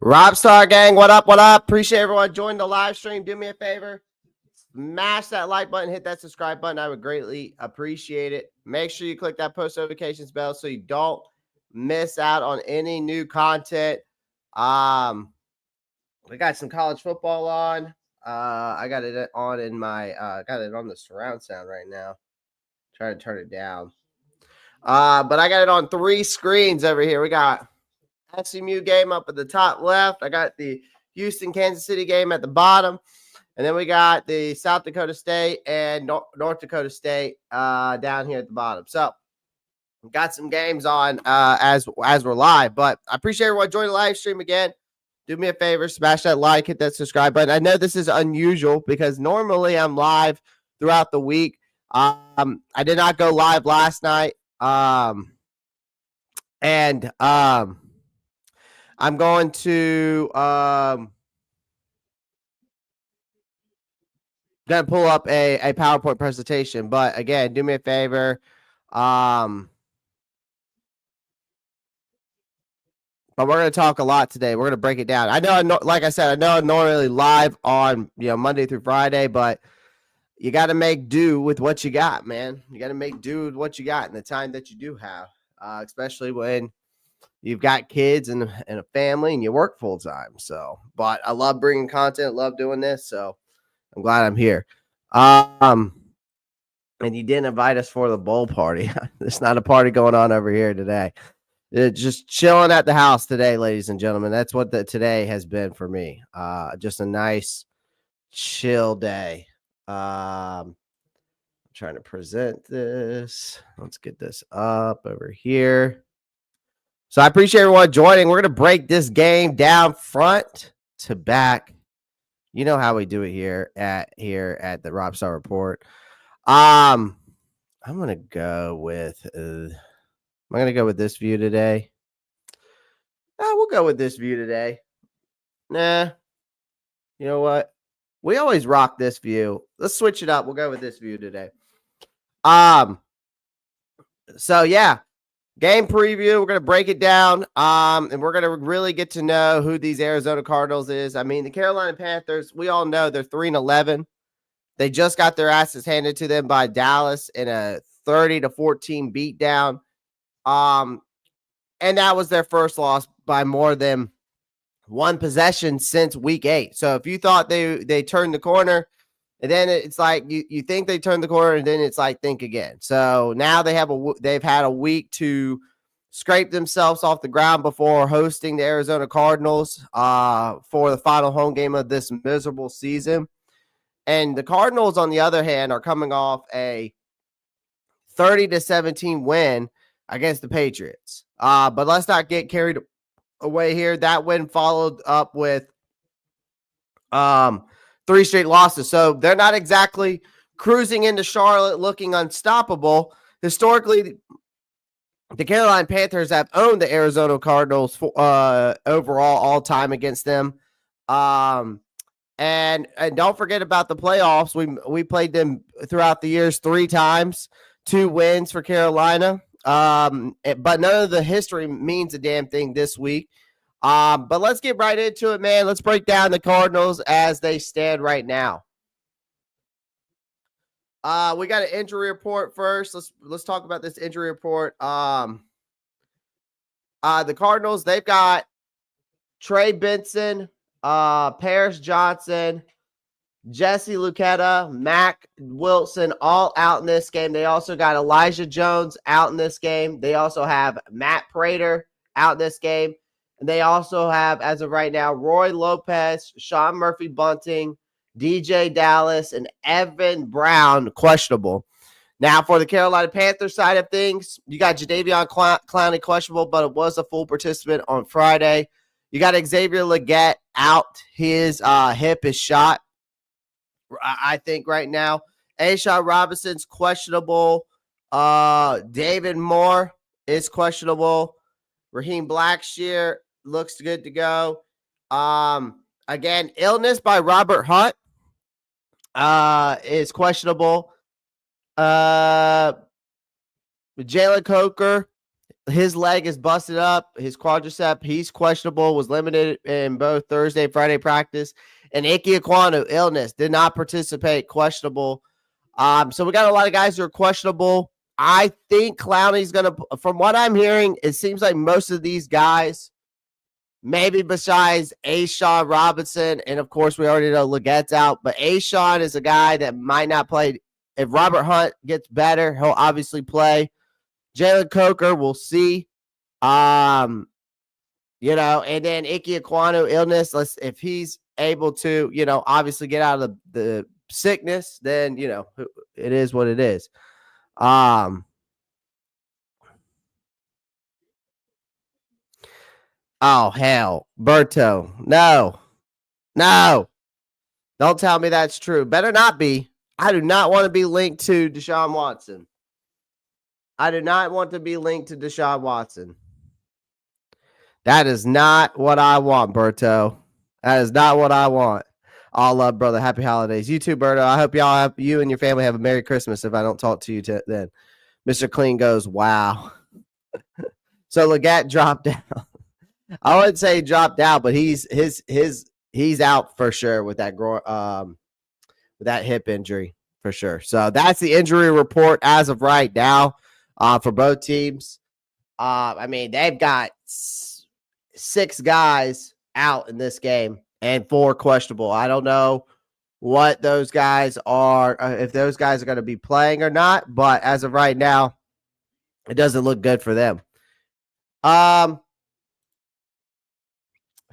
Ropp Star Gang, what up? What up? Appreciate everyone joining the live stream. Do me a favor, smash that like button, hit that subscribe button. I would greatly appreciate it. Make sure you click that post notifications bell so you don't miss out on any new content. We got some college football on. I got it on in my got it on the surround sound right now. Trying to turn it down. But I got it on 3 screens over here. We got SMU game up at the top left. I got the Houston, Kansas City game at the bottom. And then we got the South Dakota State and North Dakota State down here at the bottom. So we've got some games on as we're live. But I appreciate everyone joining the live stream again. Do me a favor, smash that like, hit that subscribe button. I know this is unusual because normally I'm live throughout the week. I did not go live last night. I'm going to pull up a PowerPoint presentation. But again, do me a favor. But we're going to talk a lot today. We're going to break it down. I know, like I said, I know I'm normally live on Monday through Friday, but you got to make do with what you got, man. You got to make do with what you got in the time that you do have, especially when you've got kids and a family and you work full time. So, but I love bringing content, love doing this. So I'm glad I'm here. And you didn't invite us for the bowl party. There's not a party going on over here today. Just chilling at the house today, ladies and gentlemen. That's what today has been for me. Just a nice, chill day. I'm trying to present this. Let's get this up over here. So I appreciate everyone joining. We're going to break this game down front to back. You know how we do it here at the Ropp Star Report. I'm going to go with I'm going to go with this view today. We'll go with this view today. Nah. You know what? We always rock this view. Let's switch it up. We'll go with this view today. So yeah, game preview. We're going to break it down. And we're going to really get to know who these Arizona Cardinals is. I mean, the Carolina Panthers, we all know they're 3-11. They just got their asses handed to them by Dallas in a 30-14 beatdown. And that was their first loss by more than one possession since week 8. So if you thought they turned the corner, and then it's like you think they turned the corner, and then it's like think again. So now they've had a week to scrape themselves off the ground before hosting the Arizona Cardinals for the final home game of this miserable season. And the Cardinals, on the other hand, are coming off a 30-17 win against the Patriots. But let's not get carried away here. That win followed up with 3 straight losses. So they're not exactly cruising into Charlotte looking unstoppable. Historically, the Carolina Panthers have owned the Arizona Cardinals overall all time against them. And don't forget about the playoffs. We played them throughout the years 3 times, 2 wins for Carolina. But none of the history means a damn thing this week. But let's get right into it, man. Let's break down the Cardinals as they stand right now. We got an injury report first. Let's talk about this injury report. The Cardinals, they've got Trey Benson, Paris Johnson, Jesse Luketa, Mac Wilson, all out in this game. They also got Elijah Jones out in this game. They also have Matt Prater out in this game. And they also have, as of right now, Roy Lopez, Sean Murphy-Bunting, DJ Dallas, and Evan Brown questionable. Now, for the Carolina Panthers side of things, you got Jadeveon Clowney questionable, but it was a full participant on Friday. You got Xavier Legette out. His hip is shot, I think, right now. A'Shawn Robinson's questionable. David Moore is questionable. Raheem Blackshear looks good to go. Again, illness by Robert Hunt is questionable. Jalen Coker his leg is busted up, his quadricep. He's questionable, was limited in both Thursday and Friday practice. And Ike Ekwonu, illness, did not participate, questionable. So we got a lot of guys who are questionable. I think Clowney's going to, from what I'm hearing, it seems like most of these guys, maybe besides A'Shawn Robinson, and of course we already know Legette's out, but A'Shawn is a guy that might not play. If Robert Hunt gets better, he'll obviously play. Jalen Coker, we'll see. And then Ike Ekwonu, illness. If he's able to, obviously get out of the sickness, then, it is what it is. Oh, hell. Berto. No. Don't tell me that's true. Better not be. I do not want to be linked to Deshaun Watson. That is not what I want, Berto. That is not what I want. All love, brother. Happy holidays. You too, Berto. I hope you and your family have a Merry Christmas if I don't talk to you then. Mr. Clean goes, wow. So Legette dropped out. I wouldn't say he dropped out, but he's out for sure with that with that hip injury for sure. So that's the injury report as of right now for both teams. They've got 6 guys out in this game and 4 questionable. I don't know what those guys are, if those guys are going to be playing or not, but as of right now, it doesn't look good for them.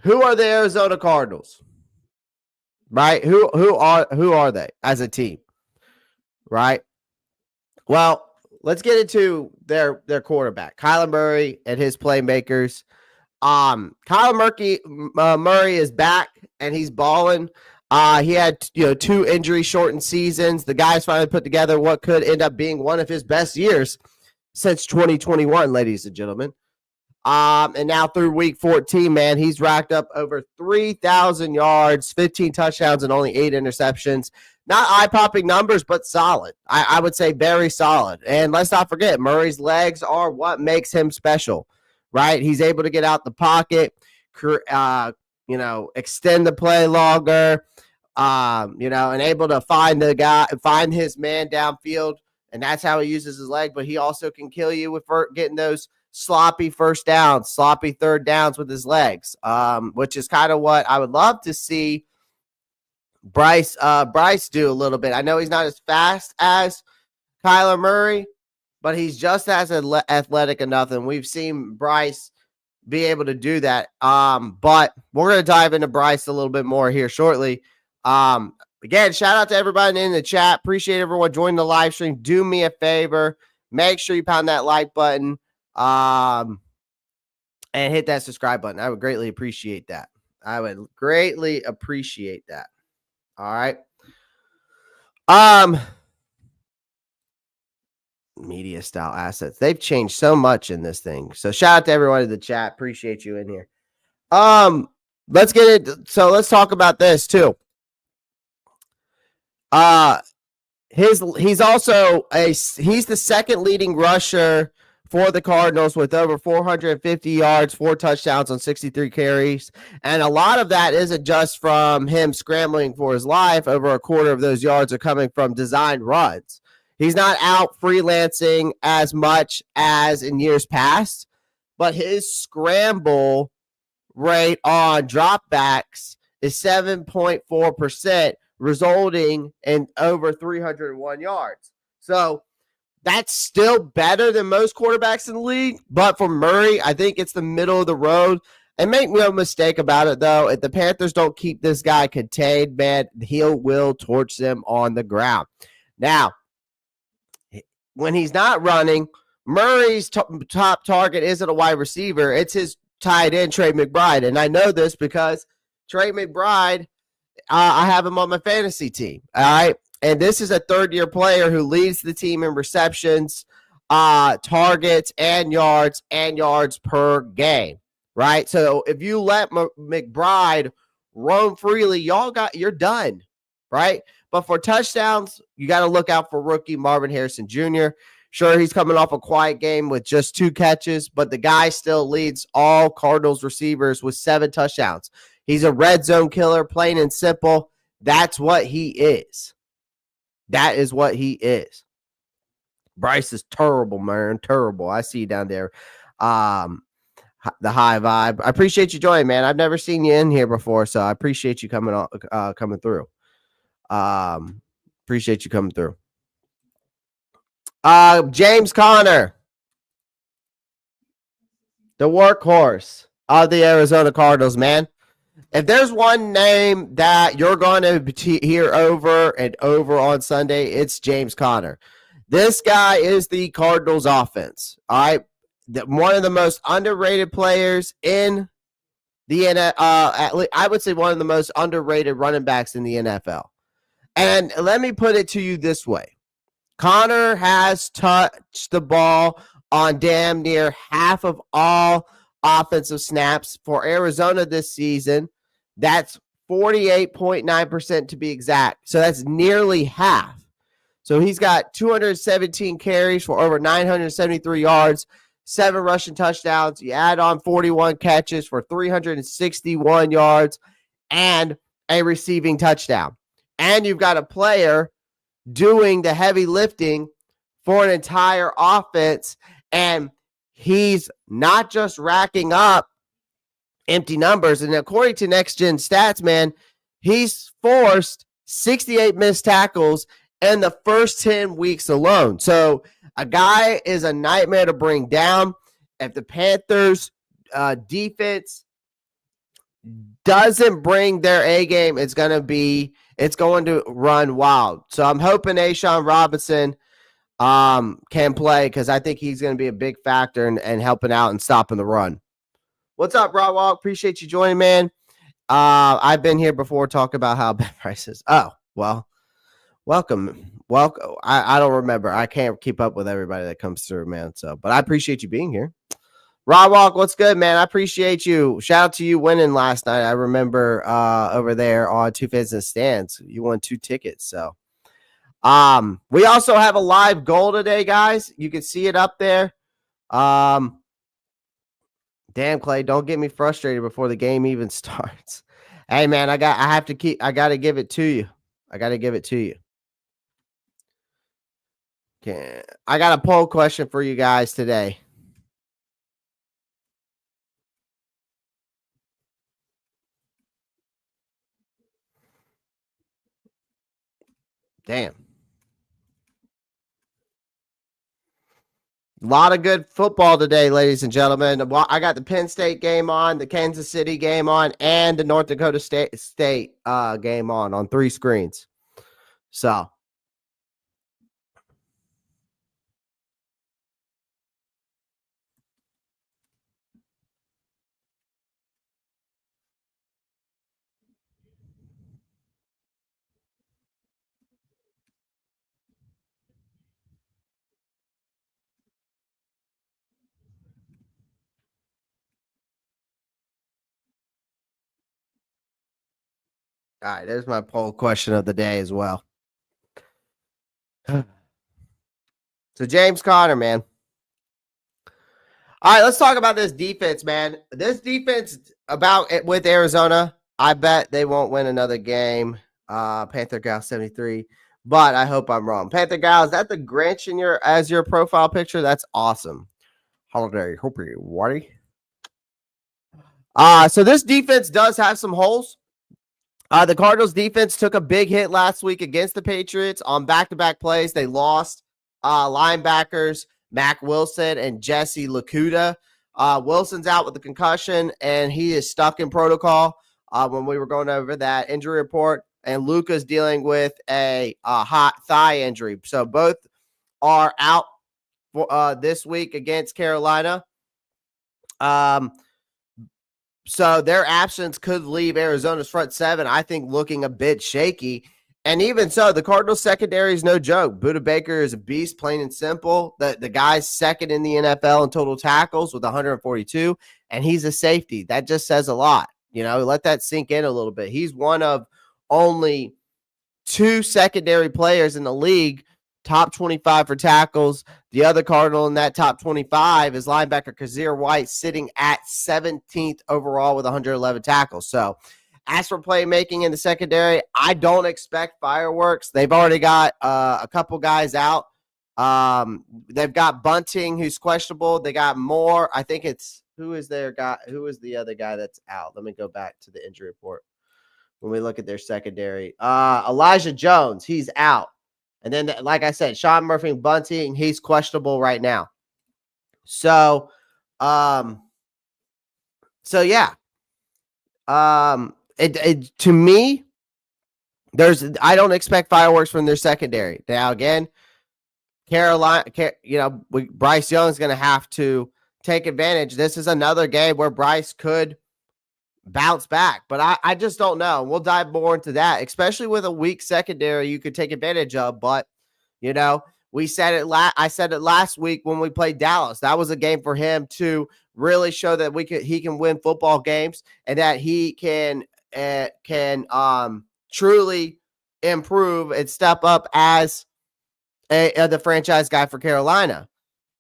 Who are the Arizona Cardinals? Right? Who are they as a team? Right? Well, let's get into their quarterback, Kyler Murray, and his playmakers. Kyler Murray is back and he's balling. He had 2 injury shortened seasons. The guy's finally put together what could end up being one of his best years since 2021, ladies and gentlemen. And now through week 14, man, he's racked up over 3,000 yards, 15 touchdowns, and only 8 interceptions. Not eye-popping numbers, but solid. I would say very solid. And let's not forget, Murray's legs are what makes him special, right? He's able to get out the pocket, extend the play longer, and able to find his man downfield. And that's how he uses his leg. But he also can kill you with getting those sloppy first downs, sloppy third downs with his legs, which is kind of what I would love to see Bryce do a little bit. I know he's not as fast as Kyler Murray, but he's just as athletic enough, and we've seen Bryce be able to do that. But we're going to dive into Bryce a little bit more here shortly. Again, shout out to everybody in the chat. Appreciate everyone joining the live stream. Do me a favor. Make sure you pound that like button. And hit that subscribe button. I would greatly appreciate that. All right. Media style assets. They've changed so much in this thing. So shout out to everyone in the chat. Appreciate you in here. Let's get it. So let's talk about this too. He's the second leading rusher for the Cardinals with over 450 yards, 4 touchdowns on 63 carries. And a lot of that isn't just from him scrambling for his life. Over a quarter of those yards are coming from designed runs. He's not out freelancing as much as in years past, but his scramble rate on dropbacks is 7.4%, resulting in over 301 yards. So that's still better than most quarterbacks in the league. But for Murray, I think it's the middle of the road. And make no mistake about it, though, if the Panthers don't keep this guy contained, man, he will torch them on the ground. Now, when he's not running, Murray's top target isn't a wide receiver. It's his tight end, Trey McBride. And I know this because Trey McBride, I have him on my fantasy team. All right. And this is a third-year player who leads the team in receptions, targets, and yards per game, right? So if you let McBride roam freely, you're done, right? But for touchdowns, you got to look out for rookie Marvin Harrison Jr. Sure, he's coming off a quiet game with just 2 catches, but the guy still leads all Cardinals receivers with 7 touchdowns. He's a red zone killer, plain and simple. That's what he is. That is what he is. Bryce is terrible, man. Terrible. I see you down there. The high vibe. I appreciate you joining, man. I've never seen you in here before, so I appreciate you coming through. Appreciate you coming through. James Conner, the workhorse of the Arizona Cardinals, man. If there's one name that you're going to hear over and over on Sunday, it's James Conner. This guy is the Cardinals offense. All right. One of the most underrated players in the NFL. I would say one of the most underrated running backs in the NFL. And let me put it to you this way. Conner has touched the ball on damn near half of all offensive snaps for Arizona this season. That's 48.9% to be exact. So that's nearly half. So he's got 217 carries for over 973 yards, 7 rushing touchdowns. You add on 41 catches for 361 yards and a receiving touchdown. And you've got a player doing the heavy lifting for an entire offense. And he's not just racking up empty numbers. And according to Next Gen Stats, man, he's forced 68 missed tackles in the first 10 weeks alone. So a guy is a nightmare to bring down. If the Panthers defense doesn't bring their A game, it's going to run wild. So I'm hoping A'Shawn Robinson can play, because I think he's going to be a big factor in helping out and stopping the run. What's up, Rob Walk? Appreciate you joining, man. I've been here before talking about how bad prices. Oh, well, welcome. I don't remember. I can't keep up with everybody that comes through, man. So, but I appreciate you being here. Rob Walk, what's good, man? I appreciate you. Shout out to you winning last night. I remember over there on Two Fans and Stands. You won 2 tickets. So we also have a live goal today, guys. You can see it up there. Damn, Clay, don't get me frustrated before the game even starts. Hey, man, I got to give it to you. I got to give it to you. Okay. I got a poll question for you guys today. Damn. A lot of good football today, ladies and gentlemen. I got the Penn State game on, the Kansas City game on, and the North Dakota State game on 3 screens. So. All right, there's my poll question of the day as well. So James Conner, man. All right, let's talk about this defense, man. This defense with Arizona, I bet they won't win another game. Panther Gal 73, but I hope I'm wrong. Panther Gal, is that the Grinch as your profile picture? That's awesome. Holiday, hope you're worry. So this defense does have some holes. The Cardinals defense took a big hit last week against the Patriots on back-to-back plays. They lost linebackers Mac Wilson and Jesse Lakuta. Wilson's out with a concussion, and he is stuck in protocol when we were going over that injury report. And Luka's dealing with a hot thigh injury. So both are out for this week against Carolina. So their absence could leave Arizona's front 7, I think, looking a bit shaky. And even so, the Cardinals secondary is no joke. Budda Baker is a beast, plain and simple. The guy's second in the NFL in total tackles with 142, and he's a safety. That just says a lot. Let that sink in a little bit. He's one of only 2 secondary players in the league top 25 for tackles. The other Cardinal in that top 25 is linebacker Kazir White, sitting at 17th overall with 111 tackles. So as for playmaking in the secondary, I don't expect fireworks. They've already got a couple guys out. They've got Bunting, who's questionable. They got Moore. I think it's who is their guy? Who is the other guy that's out? Let me go back to the injury report when we look at their secondary. Elijah Jones, he's out. And then, like I said, Sean Murphy Bunting, he's questionable right now. So yeah. To me, I don't expect fireworks from their secondary. Now, again, Carolina, Bryce Young's going to have to take advantage. This is another game where Bryce could bounce back, but I just don't know. We'll dive more into that, especially with a weak secondary you could take advantage of. But, we said it. I said it last week when we played Dallas. That was a game for him to really show that he can win football games and that he can truly improve and step up as the franchise guy for Carolina.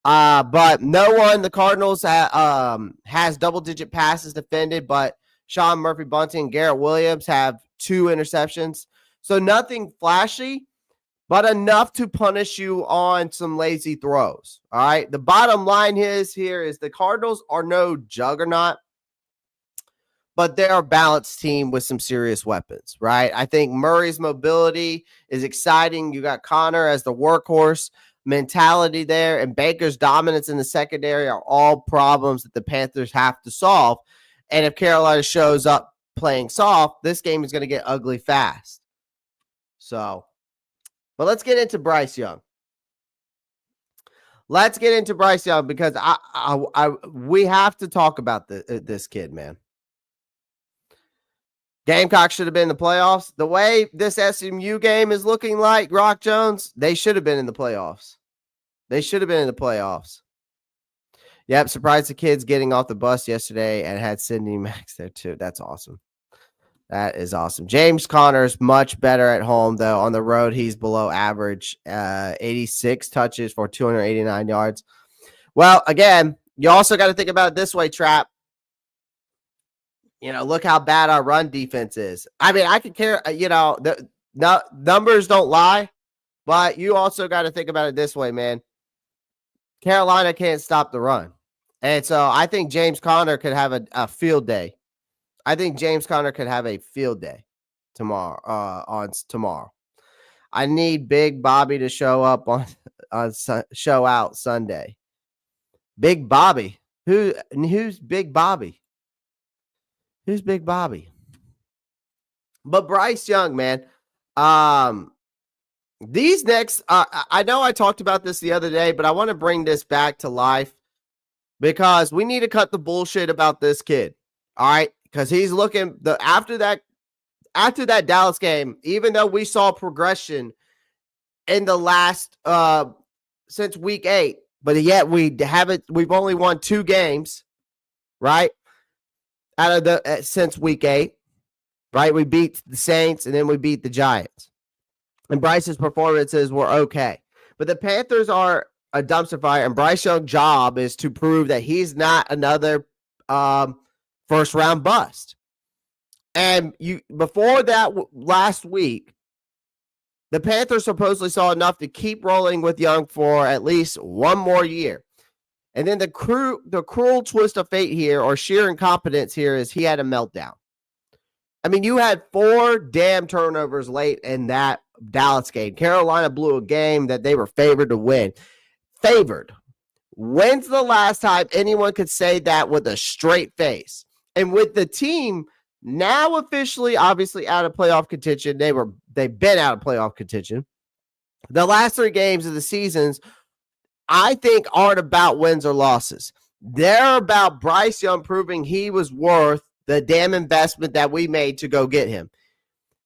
But no one, the Cardinals has double-digit passes defended, but Sean Murphy Bunting and Garrett Williams have 2 interceptions. So nothing flashy, but enough to punish you on some lazy throws. All right. The bottom line here is the Cardinals are no juggernaut, but they're a balanced team with some serious weapons, right? I think Murray's mobility is exciting. You got Connor as the workhorse mentality there, and Baker's dominance in the secondary are all problems that the Panthers have to solve. And if Carolina shows up playing soft, this game is going to get ugly fast. So, but let's get into Bryce Young. Because we have to talk about this kid, man. Gamecocks should have been in the playoffs. The way this SMU game is looking like, Rock Jones, they should have been in the playoffs. Yep, surprised the kids getting off the bus yesterday and had Sidney Max there too. That's awesome. That is awesome. James Conner's much better at home, though. On the road, he's below average. 86 touches for 289 yards. Well, again, you also got to think about it this way, Trap. Look how bad our run defense is. I mean, I could care, the numbers don't lie, but you also got to think about it this way, man. Carolina can't stop the run. And so I think James Conner could have a field day. Tomorrow. I need Big Bobby to show up on show out Sunday. Big Bobby. Who's Big Bobby? Who's Big Bobby? But Bryce Young, man. These next, I know I talked about this the other day, but I want to bring this back to life because we need to cut the bullshit about this kid. All right, because he's looking after that Dallas game. Even though we saw progression in the last since week 8, but yet we've only won 2 games, right? Out of since week 8, right? We beat the Saints and then we beat the Giants. And Bryce's performances were okay. But the Panthers are a dumpster fire, and Bryce Young's job is to prove that he's not another first-round bust. And before that last week, the Panthers supposedly saw enough to keep rolling with Young for at least one more year. And then the cruel twist of fate here, or sheer incompetence here, is he had a meltdown. I mean, you had 4 damn turnovers late in that Dallas game. Carolina blew a game that they were favored to win. Favored. When's the last time anyone could say that with a straight face? And with the team now officially, obviously, out of playoff contention, they've been out of playoff contention. The last 3 games of the seasons, I think, aren't about wins or losses. They're about Bryce Young proving he was worth the damn investment that we made to go get him.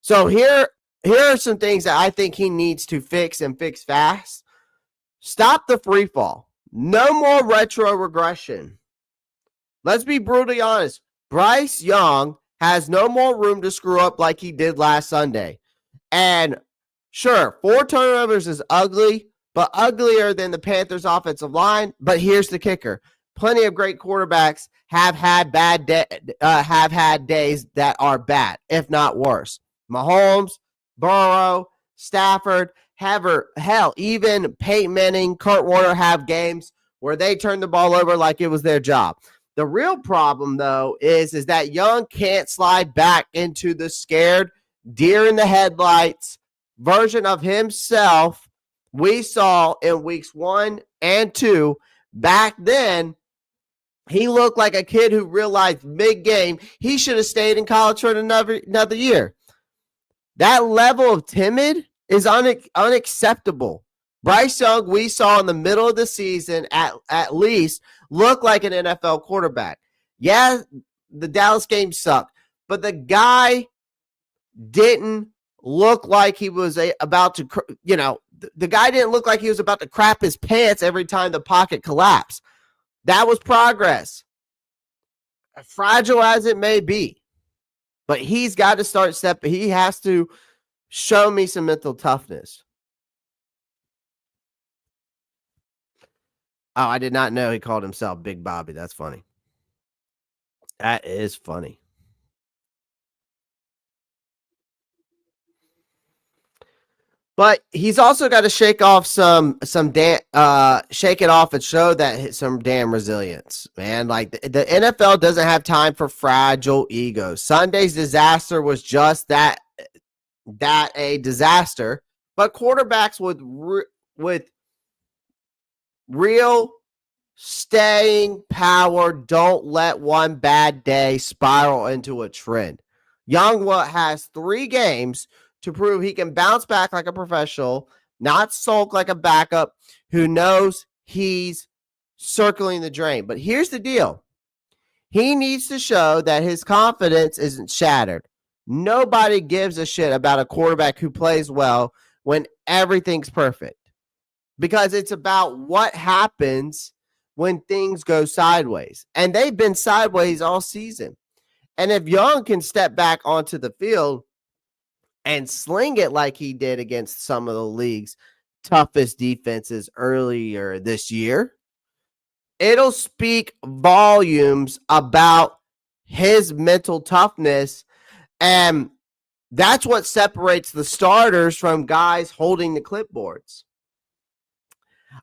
So here are some things that I think he needs to fix and fix fast. Stop the free fall. No more retro regression. Let's be brutally honest. Bryce Young has no more room to screw up like he did last Sunday. And Sure, 4 turnovers is ugly, but uglier than the Panthers' offensive line. But here's the kicker: plenty of great quarterbacks have had days that are bad, if not worse. Mahomes, Burrow, Stafford, hell, even Peyton Manning, Kurt Warner have games where they turn the ball over like it was their job. The real problem, though, is that Young can't slide back into the scared, deer in the headlights version of himself we saw in weeks 1 and 2. Back then, he looked like a kid who realized mid-game he should have stayed in college for another year. That level of timid is unacceptable. Bryce Young, we saw in the middle of the season, at least, look like an NFL quarterback. Yeah, the Dallas game sucked, but the guy didn't look like he was about to, the guy didn't look like he was about to crap his pants every time the pocket collapsed. That was progress, fragile as it may be. But he's got to start stepping. He has to show me some mental toughness. Oh, I did not know he called himself Big Bobby. That's funny. That is funny. But he's also got to shake off shake it off and show that some damn resilience, man. Like the NFL doesn't have time for fragile egos. Sunday's disaster was just that a disaster. But quarterbacks with real staying power don't let one bad day spiral into a trend. Young has 3 games to prove he can bounce back like a professional, not sulk like a backup who knows he's circling the drain. But here's the deal. He needs to show that his confidence isn't shattered. Nobody gives a shit about a quarterback who plays well when everything's perfect, because it's about what happens when things go sideways. And they've been sideways all season. And if Young can step back onto the field and sling it like he did against some of the league's toughest defenses earlier this year, it'll speak volumes about his mental toughness. And that's what separates the starters from guys holding the clipboards.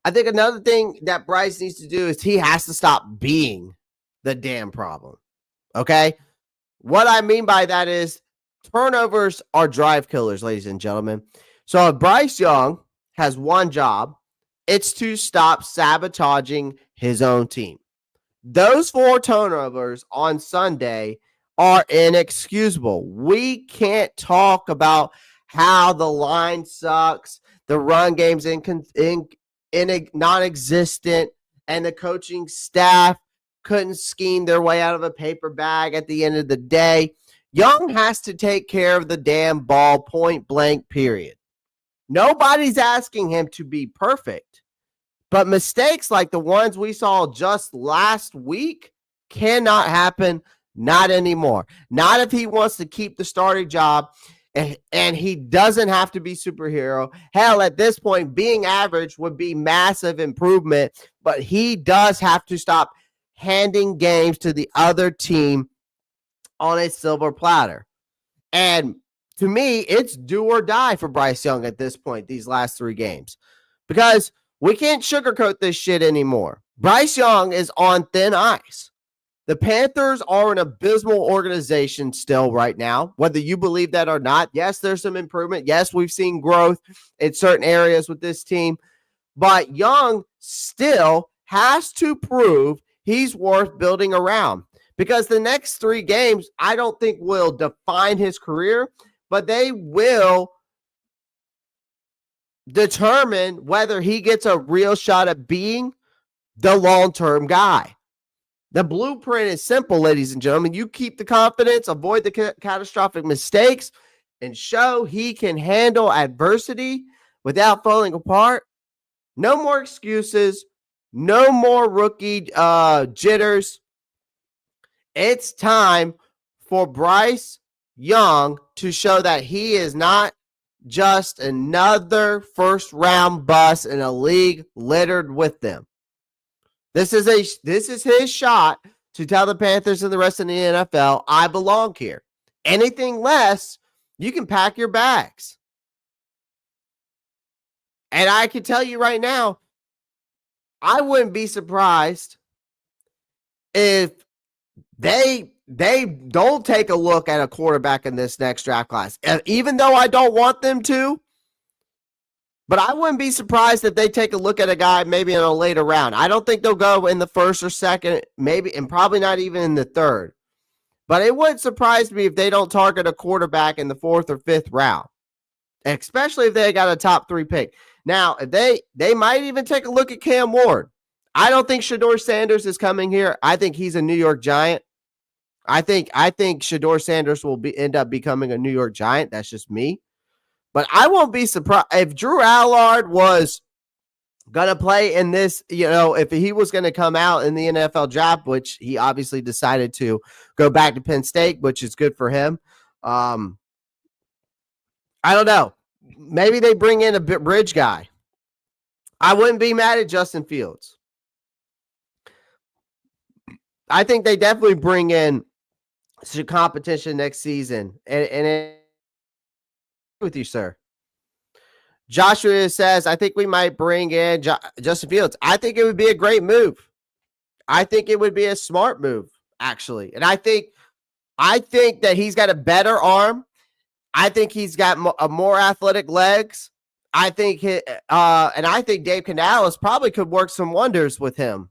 I think another thing that Bryce needs to do is he has to stop being the damn problem. Okay? What I mean by that is turnovers are drive killers, ladies and gentlemen. So if Bryce Young has one job, it's to stop sabotaging his own team. Those 4 turnovers on Sunday are inexcusable. We can't talk about how the line sucks, the run game's non-existent, and the coaching staff couldn't scheme their way out of a paper bag at the end of the day. Young has to take care of the damn ball, point blank, period. Nobody's asking him to be perfect, but mistakes like the ones we saw just last week cannot happen, not anymore. Not if he wants to keep the starting job, and he doesn't have to be superhero. Hell, at this point, being average would be massive improvement, but he does have to stop handing games to the other team on a silver platter. And to me, it's do or die for Bryce Young at this point, these last 3 games, because we can't sugarcoat this shit anymore. Bryce Young is on thin ice. The Panthers are an abysmal organization still right now, whether you believe that or not. Yes, there's some improvement. Yes, we've seen growth in certain areas with this team, but Young still has to prove he's worth building around, because the next 3 games, I don't think will define his career, but they will determine whether he gets a real shot at being the long-term guy. The blueprint is simple, ladies and gentlemen. You keep the confidence, avoid the catastrophic mistakes, and show he can handle adversity without falling apart. No more excuses. No more rookie jitters. It's time for Bryce Young to show that he is not just another first-round bust in a league littered with them. This is his shot to tell the Panthers and the rest of the NFL, I belong here. Anything less, you can pack your bags. And I can tell you right now, I wouldn't be surprised if they don't take a look at a quarterback in this next draft class. Even though I don't want them to, but I wouldn't be surprised if they take a look at a guy maybe in a later round. I don't think they'll go in the first or second, maybe, and probably not even in the third. But it wouldn't surprise me if they don't target a quarterback in the fourth or fifth round, especially if they got a top 3 pick. Now, if they might even take a look at Cam Ward. I don't think Shedeur Sanders is coming here. I think he's a New York Giant. I think Shedeur Sanders will end up becoming a New York Giant. That's just me. But I won't be surprised if Drew Allard was going to play in this, if he was going to come out in the NFL draft, which he obviously decided to go back to Penn State, which is good for him. I don't know. Maybe they bring in a bridge guy. I wouldn't be mad at Justin Fields. I think they definitely bring in some competition next season. And with you, sir. Joshua says, I think we might bring in Justin Fields. I think it would be a great move. I think it would be a smart move, actually. And I think that he's got a better arm. I think he's got more athletic legs. I think Dave Canales probably could work some wonders with him.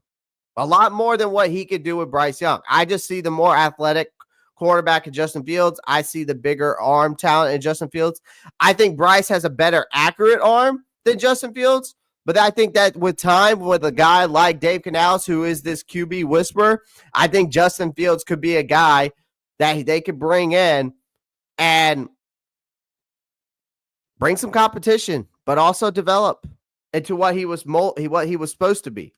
A lot more than what he could do with Bryce Young. I just see the more athletic quarterback in Justin Fields. I see the bigger arm talent in Justin Fields. I think Bryce has a better accurate arm than Justin Fields, but I think that with time, with a guy like Dave Canales, who is this QB whisperer, I think Justin Fields could be a guy that they could bring in and bring some competition, but also develop into what he was supposed to be.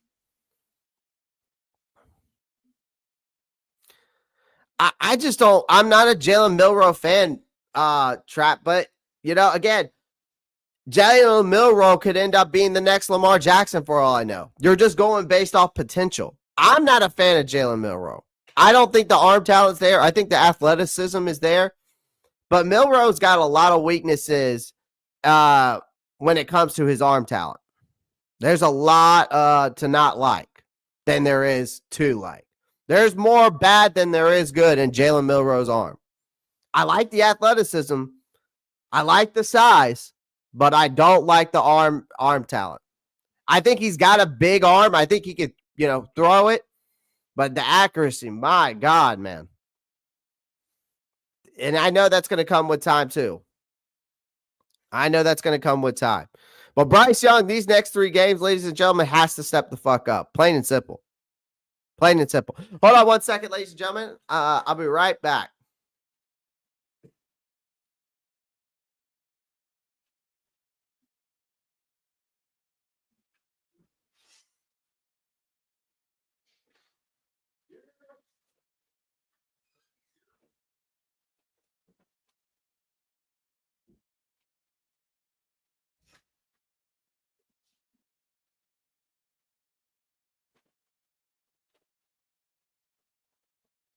I just don't. I'm not a Jalen Milroe fan, Trap. But again, Jalen Milroe could end up being the next Lamar Jackson for all I know. You're just going based off potential. I'm not a fan of Jalen Milroe. I don't think the arm talent's there. I think the athleticism is there, but Milroe's got a lot of weaknesses when it comes to his arm talent. There's a lot to not like than there is to like. There's more bad than there is good in Jalen Milroe's arm. I like the athleticism. I like the size, but I don't like the arm talent. I think he's got a big arm. I think he could, throw it, but the accuracy, my God, man. And I know that's going to come with time too. But Bryce Young, these next 3 games, ladies and gentlemen, has to step the fuck up. Plain and simple. Plain and simple. Hold on 1 second, ladies and gentlemen. I'll be right back.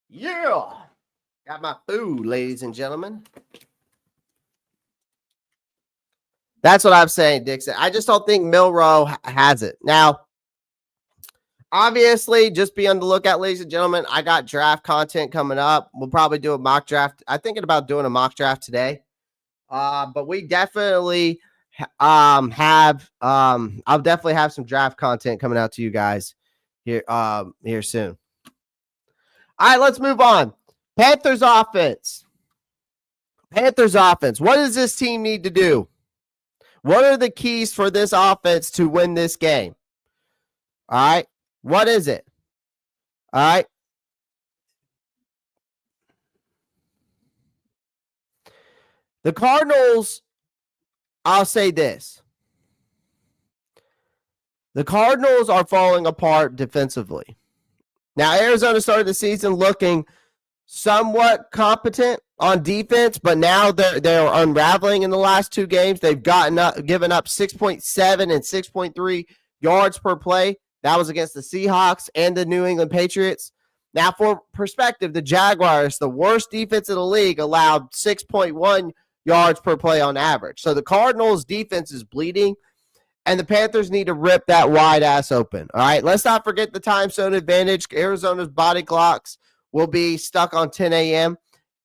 Yeah. Got my food, ladies and gentlemen. That's what I'm saying, Dixon. I just don't think Milroe has it. Now, obviously, just be on the lookout, ladies and gentlemen. I got draft content coming up. We'll probably do a mock draft. I'm thinking about doing a mock draft today. But we definitely I'll definitely have some draft content coming out to you guys here soon. All right, let's move on. Panthers offense. What does this team need to do? What are the keys for this offense to win this game? All right. What is it? All right. The Cardinals, I'll say this. The Cardinals are falling apart defensively. Now, Arizona started the season looking somewhat competent on defense, but now they're unraveling in the last two games. They've given up 6.7 and 6.3 yards per play. That was against the Seahawks and the New England Patriots. Now, for perspective, the Jaguars, the worst defense in the league, allowed 6.1 yards per play on average. So the Cardinals' defense is bleeding, and the Panthers need to rip that wide ass open. All right, let's not forget the time zone advantage. Arizona's body clocks will be stuck on 10 a.m.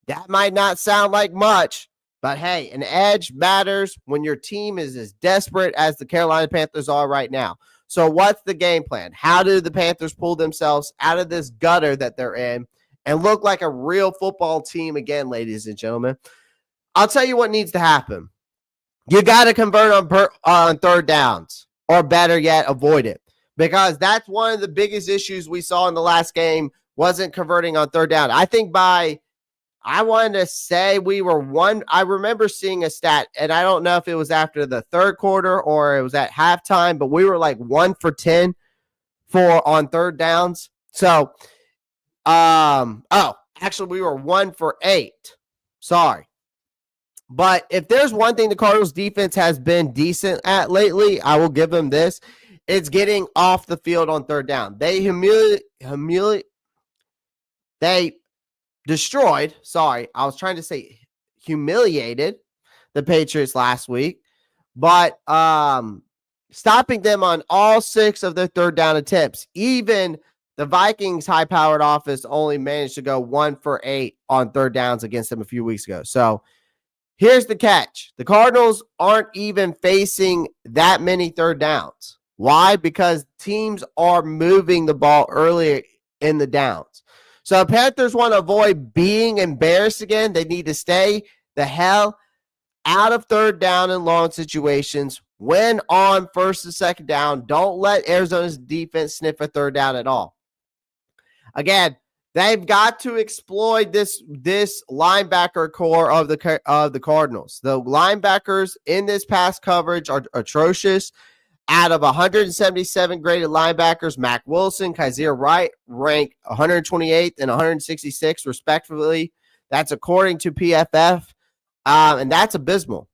That might not sound like much, but hey, an edge matters when your team is as desperate as the Carolina Panthers are right now. So what's the game plan? How do the Panthers pull themselves out of this gutter that they're in and look like a real football team again, ladies and gentlemen? I'll tell you what needs to happen. You got to convert on third downs, or better yet, avoid it, because that's one of the biggest issues we saw in the last game, wasn't converting on third down. I think I wanted to say we were one. I remember seeing a stat, and I don't know if it was after the third quarter or it was at halftime, but we were like 1 for 10 on third downs. So, actually we were 1 for 8. Sorry. But if there's one thing the Cardinals defense has been decent at lately, I will give them this. It's getting off the field on third down. They destroyed, humiliated the Patriots last week, but stopping them on all 6 of their third down attempts. Even the Vikings' high-powered offense only managed to go 1 for 8 on third downs against them a few weeks ago. So here's the catch. The Cardinals aren't even facing that many third downs. Why? Because teams are moving the ball early in the downs. So if Panthers want to avoid being embarrassed again, they need to stay the hell out of third down and long situations. When on first and second down, don't let Arizona's defense sniff a third down at all. Again, they've got to exploit this linebacker core of the Cardinals. The linebackers in this pass coverage are atrocious. Out of 177 graded linebackers, Mac Wilson, Kaiser Wright rank 128th and 166th, respectively. That's according to PFF, and that's abysmal.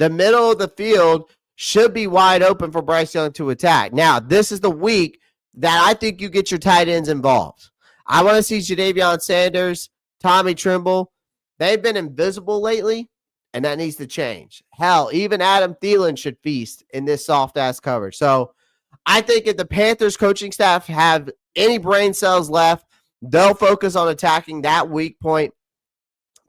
The middle of the field should be wide open for Bryce Young to attack. Now, this is the week that I think you get your tight ends involved. I want to see Jadavion Sanders, Tommy Trimble. They've been invisible lately, and that needs to change. Hell, even Adam Thielen should feast in this soft-ass coverage. So I think if the Panthers coaching staff have any brain cells left, they'll focus on attacking that weak point,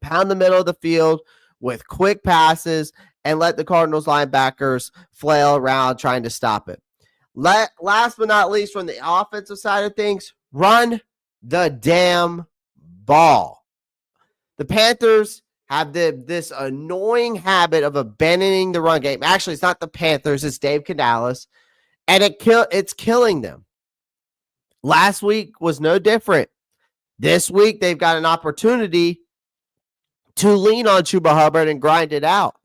pound the middle of the field with quick passes, and let the Cardinals linebackers flail around trying to stop it. Last but not least, from the offensive side of things, run the damn ball. The Panthers have this annoying habit of abandoning the run game. Actually, it's not the Panthers, it's Dave Canales, and it's killing them. Last week was no different. This week, they've got an opportunity to lean on Chuba Hubbard and grind it out.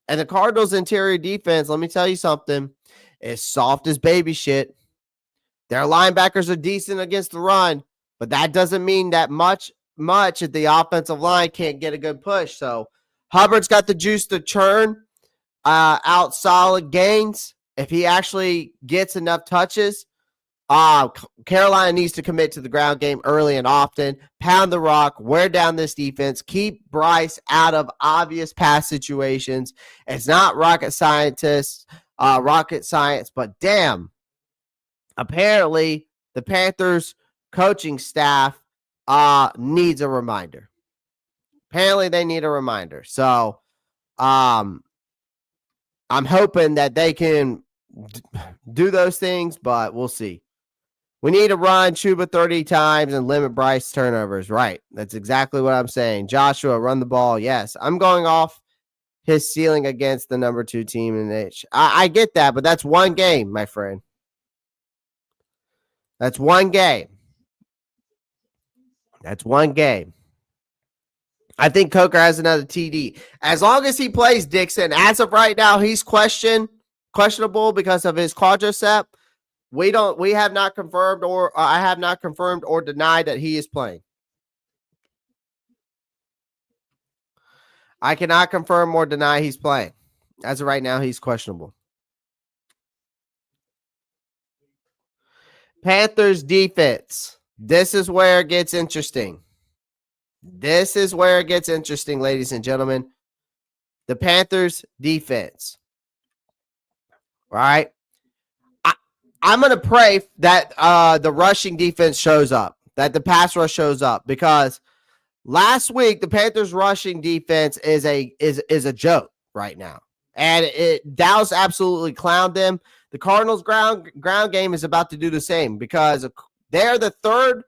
And the Cardinals' interior defense, let me tell you something, is soft as baby shit. Their linebackers are decent against the run, but that doesn't mean that much if the offensive line can't get a good push. So Hubbard's got the juice to churn out solid gains. If he actually gets enough touches, Carolina needs to commit to the ground game early and often, pound the rock, wear down this defense, keep Bryce out of obvious pass situations. It's not rocket science, but damn, apparently the Panthers coaching staff needs a reminder. Apparently they need a reminder. So I'm hoping that they can do those things, but we'll see. We need to run Chuba 30 times and limit Bryce turnovers. Right. That's exactly what I'm saying. Joshua, run the ball. Yes. I'm going off his ceiling against the number 2 team in the I get that, but that's one game, my friend. That's one game. That's one game. I think Coker has another TD. As long as he plays Dixon, as of right now, he's questionable because of his quadricep. We have not confirmed, or I have not confirmed or denied that he is playing. I cannot confirm or deny he's playing. As of right now, he's questionable. Panthers defense. This is where it gets interesting. This is where it gets interesting, ladies and gentlemen. The Panthers defense. All right. I'm going to pray that the rushing defense shows up, that the pass rush shows up, because last week the Panthers rushing defense is a joke right now. And Dallas absolutely clowned them. The Cardinals ground game is about to do the same because they're the third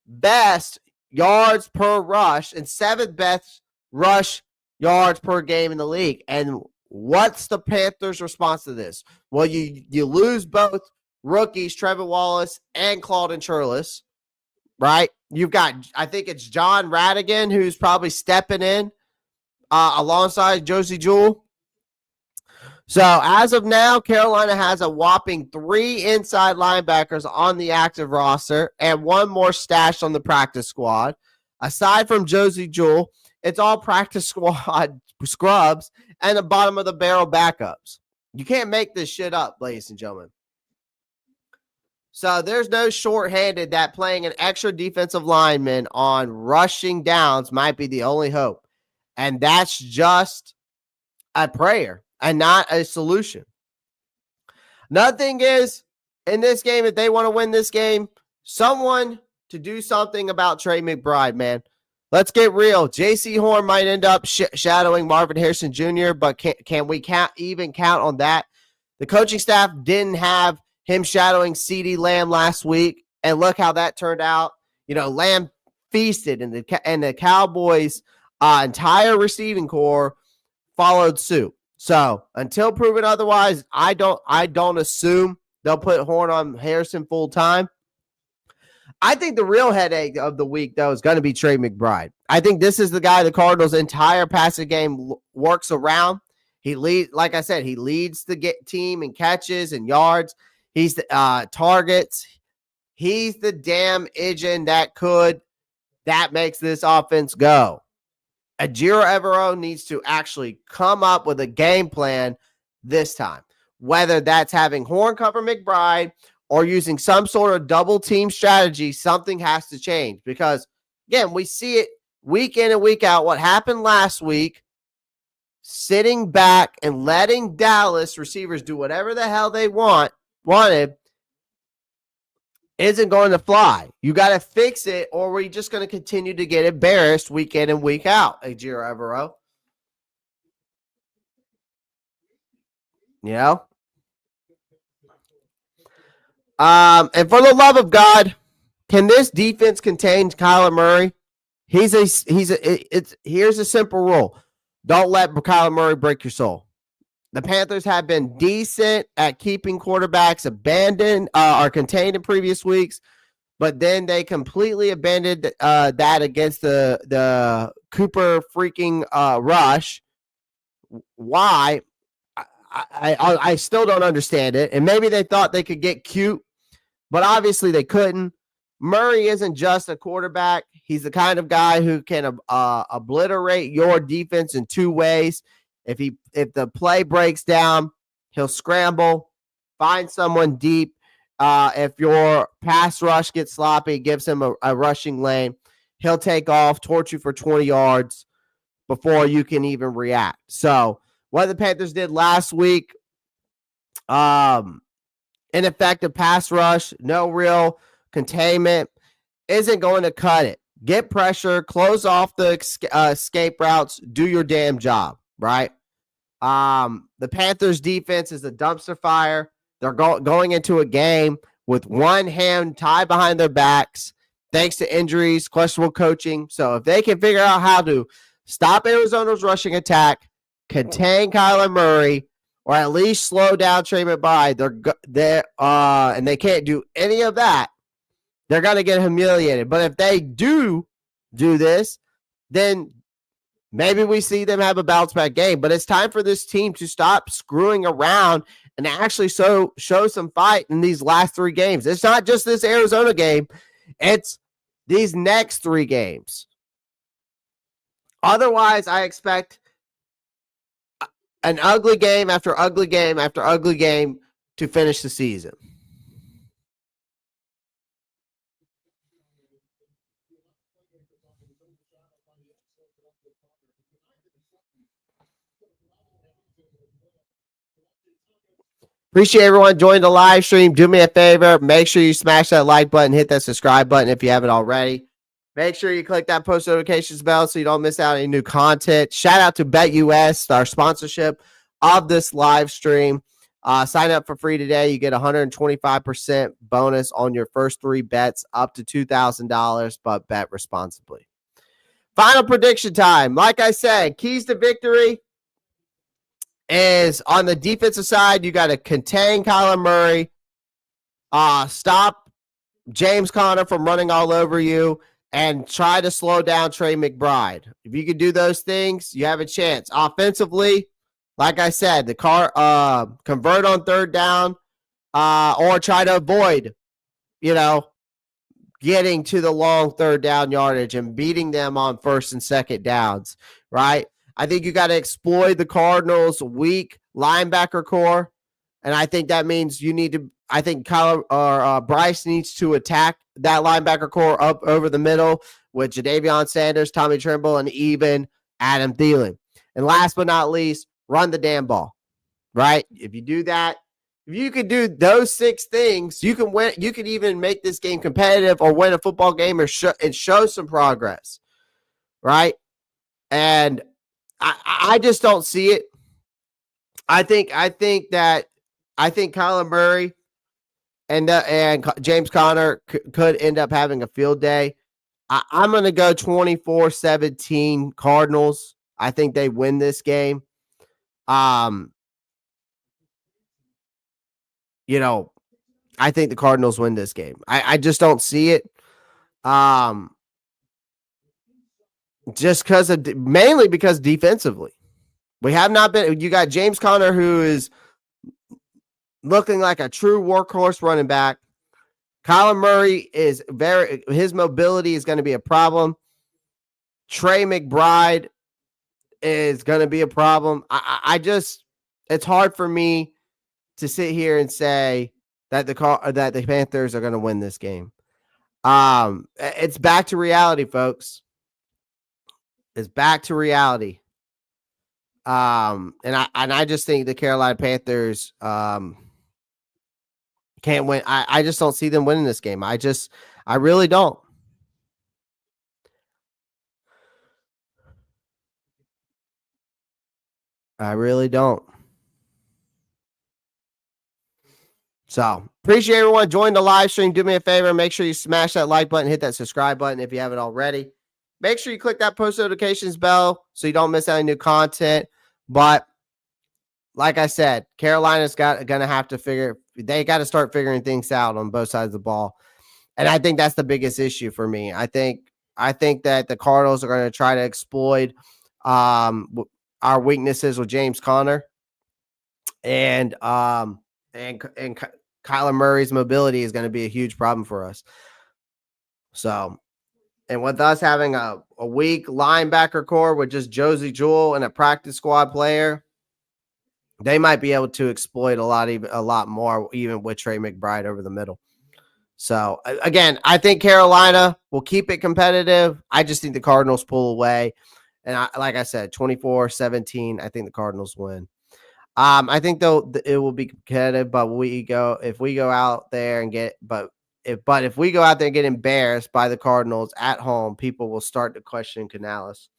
best yards per rush and seventh best rush yards per game in the league. And what's the Panthers' response to this? Well, you lose both rookies, Trevor Wallace and Claude Churlis, right? You've got, I think it's John Radigan who's probably stepping in alongside Josie Jewell. So as of now, Carolina has a whopping 3 inside linebackers on the active roster and 1 more stashed on the practice squad. Aside from Josie Jewell, it's all practice squad scrubs and the bottom of the barrel backups. You can't make this shit up, ladies and gentlemen. So there's no shorthanded that playing an extra defensive lineman on rushing downs might be the only hope. And that's just a prayer and not a solution. Another thing is, in this game, if they want to win this game, someone to do something about Trey McBride, man. Let's get real. J.C. Horn might end up shadowing Marvin Harrison Jr., but can we even count on that? The coaching staff didn't have him shadowing CeeDee Lamb last week, and look how that turned out. You know, Lamb feasted, and the Cowboys' entire receiving corps followed suit. So until proven otherwise, I don't assume they'll put Horn on Harrison full time. I think the real headache of the week, though, is going to be Trey McBride. I think this is the guy the Cardinals' entire passing game works around. He like I said, he leads the team in catches and yards. He's the targets. He's the damn engine that makes this offense go. Ejiro Evero needs to actually come up with a game plan this time. Whether that's having Horn cover McBride or using some sort of double team strategy, something has to change. Because, again, we see it week in and week out. What happened last week, sitting back and letting Dallas receivers do whatever the hell they wanted, isn't going to fly. You got to fix it, or we're just going to continue to get embarrassed week in and week out, Ejiro Evero. You know? And for the love of God, can this defense contain Kyler Murray? Here's a simple rule. Don't let Kyler Murray break your soul. The Panthers have been decent at keeping quarterbacks abandoned or contained in previous weeks, but then they completely abandoned that against the Cooper freaking Rush. Why? I still don't understand it. And maybe they thought they could get cute, but obviously they couldn't. Murray isn't just a quarterback. He's the kind of guy who can obliterate your defense in 2 ways. If the play breaks down, he'll scramble, find someone deep. If your pass rush gets sloppy, gives him a rushing lane, he'll take off, torch you for 20 yards before you can even react. So what the Panthers did last week, ineffective pass rush, no real containment, isn't going to cut it. Get pressure, close off the escape routes, do your damn job, right? The Panthers defense is a dumpster fire. They're going into a game with one hand tied behind their backs, thanks to injuries, questionable coaching. So if they can figure out how to stop Arizona's rushing attack, contain Kyler Murray, or at least slow down Trey McBride, and they can't do any of that, they're going to get humiliated. But if they do this, then maybe we see them have a bounce-back game. But it's time for this team to stop screwing around and actually show some fight in these last 3 games. It's not just this Arizona game. It's these next 3 games. Otherwise, I expect an ugly game after ugly game after ugly game to finish the season. Appreciate everyone joining the live stream. Do me a favor. Make sure you smash that like button, hit that subscribe button if you haven't already. Make sure you click that post notifications bell so you don't miss out on any new content. Shout out to BetUS, our sponsorship of this live stream. Sign up for free today. You get 125% bonus on your first 3 bets up to $2,000, but bet responsibly. Final prediction time. Like I said, keys to victory is on the defensive side. You got to contain Kyler Murray, stop James Conner from running all over you, and try to slow down Trey McBride. If you can do those things, you have a chance. Offensively, like I said, the convert on third down, or try to avoid, getting to the long third down yardage and beating them on first and second downs, right? I think you got to exploit the Cardinals' weak linebacker core, and I think that means I think Bryce needs to attack that linebacker core up over the middle with Jadavion Sanders, Tommy Tremble, and even Adam Thielen. And last but not least, run the damn ball, right? If you do that, if you could do those 6 things, you can win. You can even make this game competitive or win a football game or show some progress, right? And I just don't see it. I think Kyler Murray and James Conner could end up having a field day. I'm going to go 24-17 Cardinals. I think they win this game. I think the Cardinals win this game. I just don't see it. Just mainly because defensively, we have not been. You got James Conner, who is looking like a true workhorse running back. Kyler Murray his mobility is going to be a problem. Trey McBride is going to be a problem. It's hard for me to sit here and say that the Panthers are going to win this game. It's back to reality, folks. It's back to reality. And I just think the Carolina Panthers can't win. I just don't see them winning this game. I really don't. I really don't. So appreciate everyone joining the live stream. Do me a favor. Make sure you smash that like button, hit that subscribe button if you haven't already. Make sure you click that post notifications bell so you don't miss any new content. But like I said, Carolina's going to have to they got to start figuring things out on both sides of the ball. And I think that's the biggest issue for me. I think that the Cardinals are going to try to exploit our weaknesses with James Conner and Kyler Murray's mobility is going to be a huge problem for us. So, and with us having a weak linebacker core with just Josie Jewell and a practice squad player, they might be able to exploit a lot more, even with Trey McBride over the middle. So, again, I think Carolina will keep it competitive. I just think the Cardinals pull away. And like I said, 24-17, I think the Cardinals win. I think it will be competitive, but if we go out there and get embarrassed by the Cardinals at home, people will start to question Canales.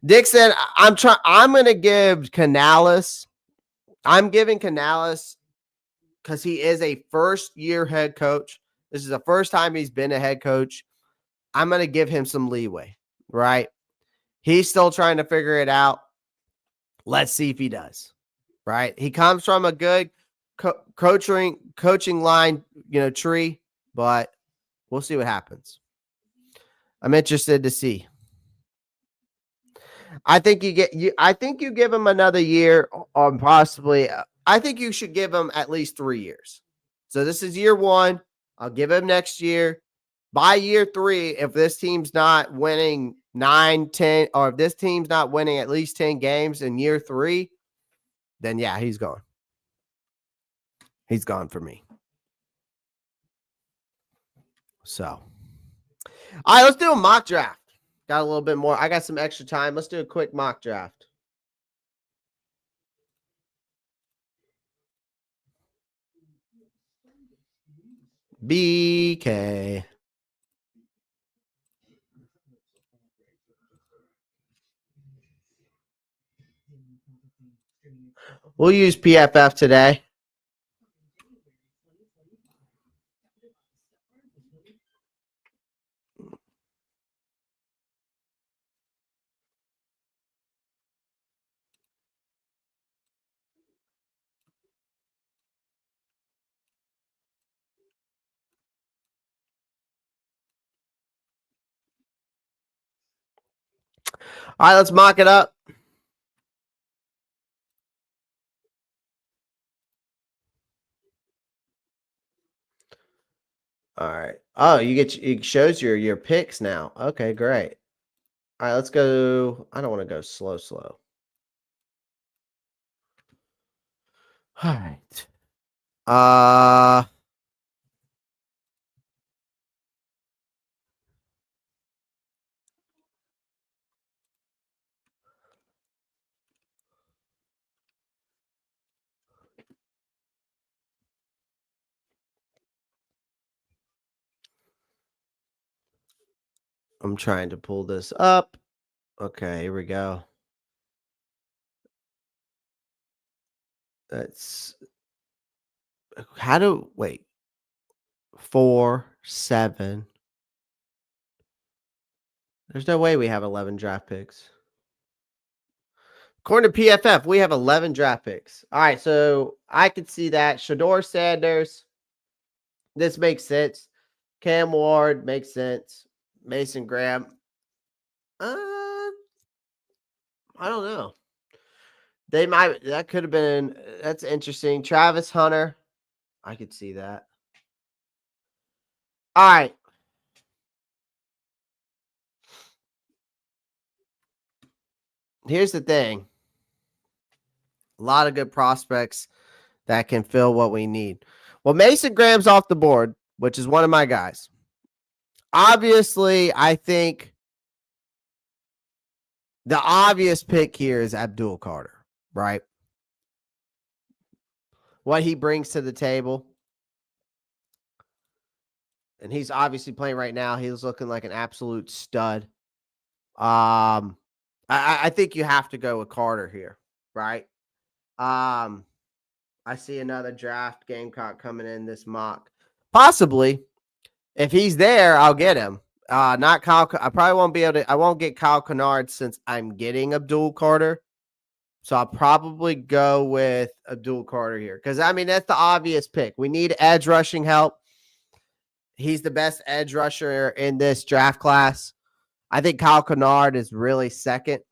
Dixon, I'm going to give Canales. I'm giving Canales because he is a first-year head coach. This is the first time he's been a head coach. I'm going to give him some leeway, right? He's still trying to figure it out. Let's see if he does, right? He comes from a good coaching line, tree, but we'll see what happens. I'm interested to see. I think you give him another year, or possibly. I think you should give him at least 3 years. So this is year 1. I'll give him next year. By year 3, if this team's not winning 9, 10, or if this team's not winning at least 10 games in year 3, then yeah, he's gone. He's gone for me. So, all right, let's do a mock draft. Got a little bit more. I got some extra time. Let's do a quick mock draft. BK. We'll use PFF today. All right, let's mock it up. All right. Oh, it shows your picks now. Okay, great. All right, let's go. I don't want to go slow. All right. I'm trying to pull this up. Okay, here we go. That's wait. 4, 7. There's no way we have 11 draft picks. According to PFF, we have 11 draft picks. All right, so I could see that. Shador Sanders. This makes sense. Cam Ward makes sense. Mason Graham. I don't know. That could have been, that's interesting. Travis Hunter. I could see that. All right. Here's the thing. A lot of good prospects that can fill what we need. Well, Mason Graham's off the board, which is one of my guys. Obviously, I think the obvious pick here is Abdul Carter, right? What he brings to the table. And he's obviously playing right now. He's looking like an absolute stud. I think you have to go with Carter here, right? I see another draft Gamecock coming in this mock. Possibly. If he's there, I'll get him. Not Kyle. I probably won't be able to. I won't get Kyle Kennard since I'm getting Abdul Carter. So I'll probably go with Abdul Carter here. Because, I mean, that's the obvious pick. We need edge rushing help. He's the best edge rusher in this draft class. I think Kyle Kennard is really second.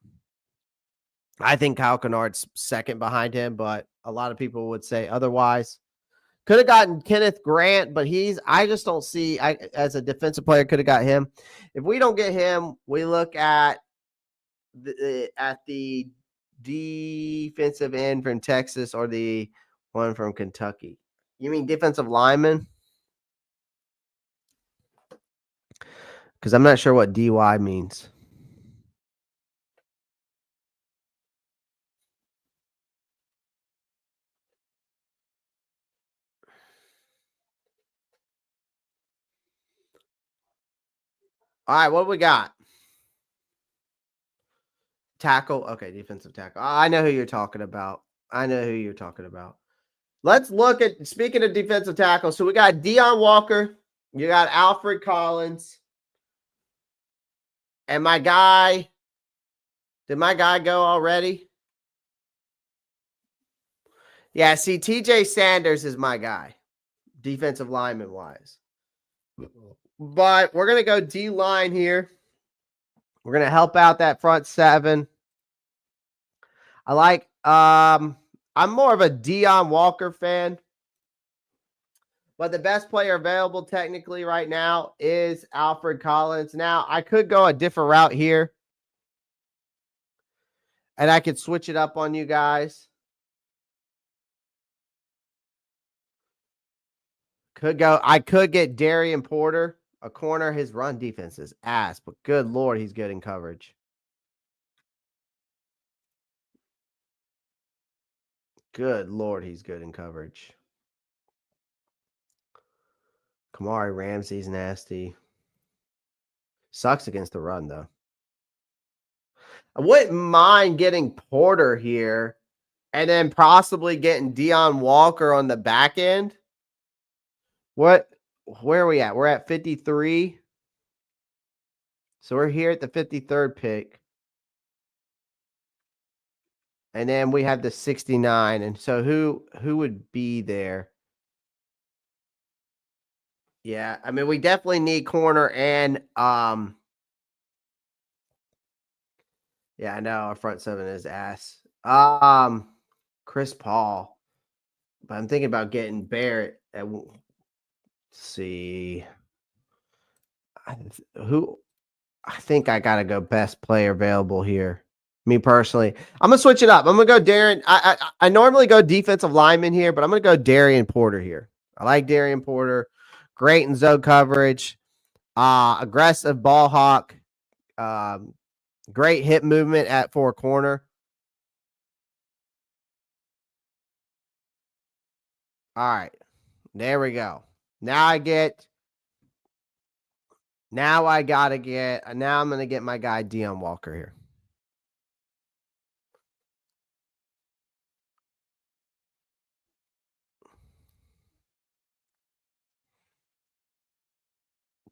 I think Kyle Kennard's second behind him, but a lot of people would say otherwise. Could have gotten Kenneth Grant, but I just don't see, as a defensive player, could have got him. If we don't get him, we look at the defensive end from Texas or the one from Kentucky. You mean defensive lineman? Because I'm not sure what DY means. All right, what we got? Tackle. Okay, defensive tackle. I know who you're talking about. Let's look at, speaking of defensive tackle, so we got Deion Walker. You got Alfred Collins. And my guy, did my guy go already? Yeah, see, TJ Sanders is my guy, defensive lineman wise. But we're going to go D-line here. We're going to help out that front seven. I like, I'm more of a Deion Walker fan. But the best player available technically right now is Alfred Collins. Now, I could go a different route here. And I could switch it up on you guys. I could get Darian Porter, a corner. His run defense is ass, but good Lord, he's good in coverage. Good Lord, he's good in coverage. Kamari Ramsey's nasty. Sucks against the run, though. I wouldn't mind getting Porter here and then possibly getting Deion Walker on the back end. Where are we at? We're at 53. So we're here at the 53rd pick. And then we have the 69. And so who would be there? Yeah, I mean, we definitely need corner and yeah, I know our front seven is ass. Chris Paul. But I'm thinking about getting Barrett. Let's see. Who I think I gotta go best player available here. Me personally, I'm gonna switch it up. I'm gonna go Darren. I normally go defensive lineman here, but I'm gonna go Darian Porter here. I like Darian Porter. Great in zone coverage. Aggressive ball hawk. Great hip movement at four corner. All right, there we go. Now I'm gonna get my guy Deion Walker here.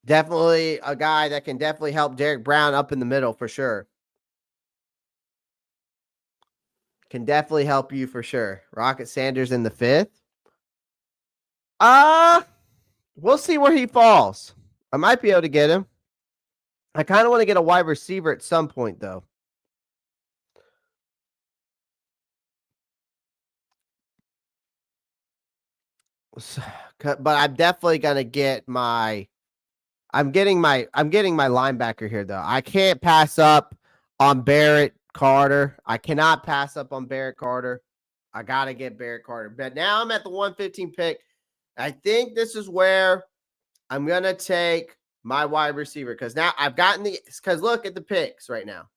Definitely a guy that can definitely help Derek Brown up in the middle for sure. Can definitely help you for sure. Rocket Sanders in the 5th. We'll see where he falls. I might be able to get him. I kind of want to get a wide receiver at some point, though. But I'm definitely gonna get my. I'm getting my linebacker here, though. I can't pass up on Barrett Carter. I cannot pass up on Barrett Carter. I gotta get Barrett Carter. But now I'm at the 115 pick. I think this is where I'm gonna take my wide receiver because now I've gotten because look at the picks right now.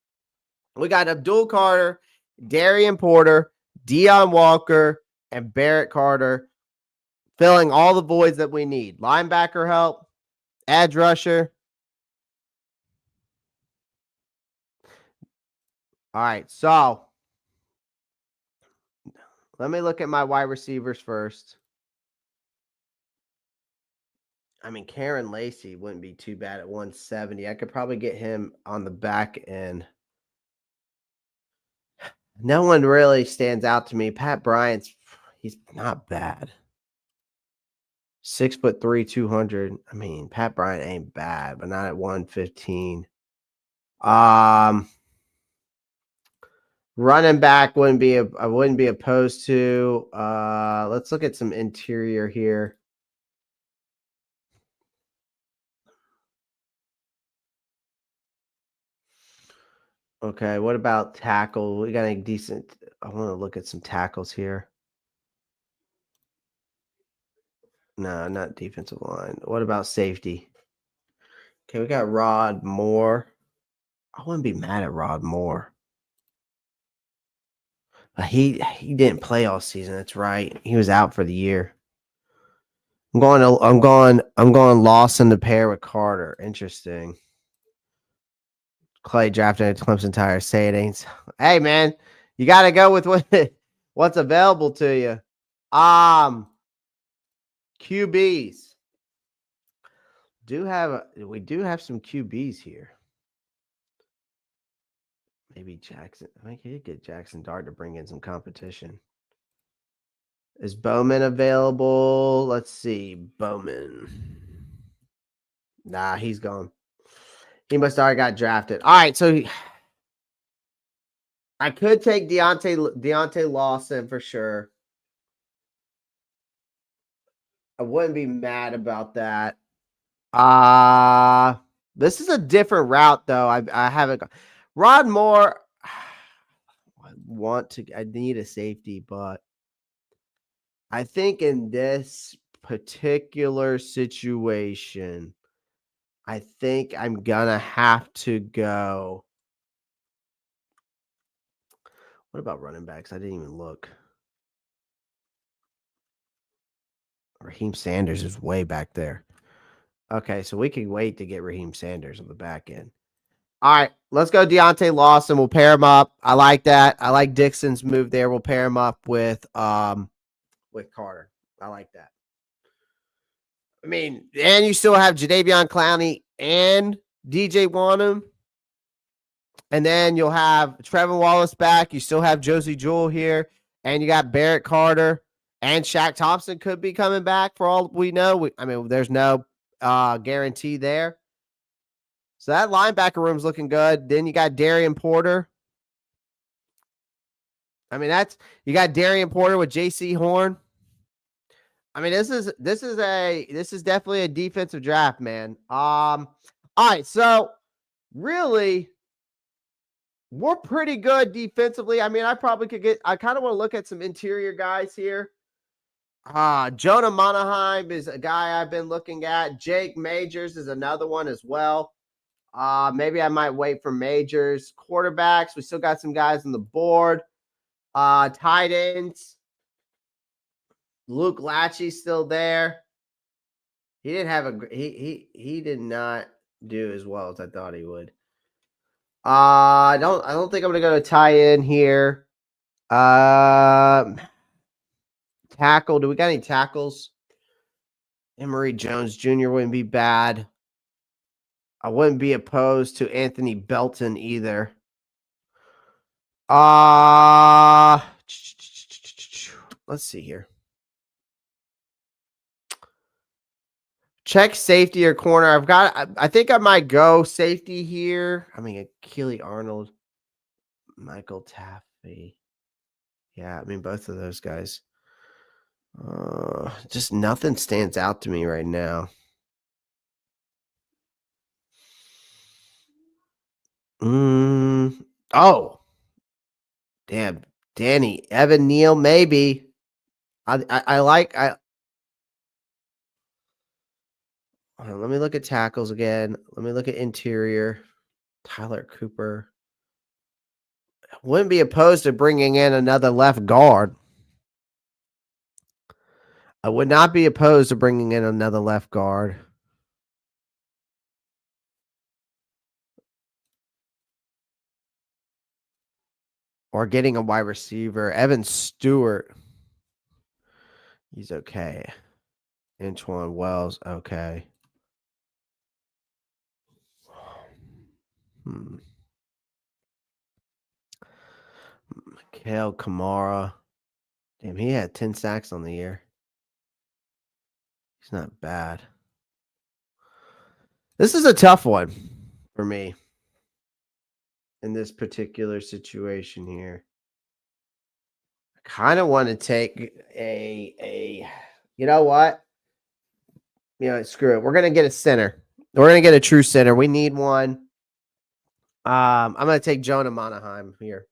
We got Abdul Carter, Darian Porter, Deion Walker, and Barrett Carter filling all the voids that we need. Linebacker help, edge rusher. All right, so let me look at my wide receivers first. I mean, Karen Lacey wouldn't be too bad at 170. I could probably get him on the back end. No one really stands out to me. Pat Bryant's he's not bad. 6'3", 200. I mean, Pat Bryant ain't bad, but not at 115. Running back I wouldn't be opposed to. Let's look at some interior here. Okay, what about tackle? We got a decent. I want to look at some tackles here. No, not defensive line. What about safety? Okay, we got Rod Moore. I wouldn't be mad at Rod Moore. He didn't play all season. That's right. He was out for the year. I'm going Lawson to pair with Carter. Interesting. Clay drafted a Clemson tire. Say it ain't. Hey man, you got to go with what's available to you. QBs. We do have some QBs here. Maybe Jackson. I could get Jackson Dart to bring in some competition. Is Bowman available? Let's see. Bowman. Nah, he's gone. He must already got drafted. All right, so I could take Deontay Lawson for sure. I wouldn't be mad about that. This is a different route though. I haven't got Rod Moore. I need a safety, but I think in this particular situation, I think I'm gonna have to go. What about running backs? I didn't even look. Raheem Sanders is way back there. Okay, so we can wait to get Raheem Sanders on the back end. All right, let's go Deontay Lawson. We'll pair him up. I like that. I like Dixon's move there. We'll pair him up with Carter. I like that. I mean, and you still have Jadeveon Clowney and DJ Wanham. And then you'll have Trevor Wallace back. You still have Josie Jewell here. And you got Barrett Carter. And Shaq Thompson could be coming back for all we know. There's no guarantee there. So that linebacker room's looking good. Then you got Darian Porter. You got Darian Porter with J.C. Horn. This is definitely a defensive draft, man. All right, so really, we're pretty good defensively. I kind of want to look at some interior guys here. Jonah Monaheim is a guy I've been looking at. Jake Majors is another one as well. Maybe I might wait for Majors. Quarterbacks, we still got some guys on the board. Tight ends. Luke Lachey's still there. He didn't have he did not do as well as I thought he would. I don't think I'm gonna go to tie in here. Tackle. Do we got any tackles? Emory Jones Jr. wouldn't be bad. I wouldn't be opposed to Anthony Belton either. Let's see here. Check safety or corner. I think I might go safety here. Keely Arnold, Michael Taffy. Yeah, both of those guys. Just nothing stands out to me right now. Oh, damn, Danny Evan Neal, maybe. Let me look at tackles again. Let me look at interior. Tyler Cooper. Wouldn't be opposed to bringing in another left guard. I would not be opposed to bringing in another left guard. Or getting a wide receiver. Evan Stewart. He's okay. Antoine Wells, okay. Mikhail Kamara. Damn, he had 10 sacks on the year. He's not bad. This is a tough one for me in this particular situation here. I kind of want to take you know what? Screw it. We're going to get a center. We're going to get a true center. We need one. I'm going to take Jonah Monaheim here.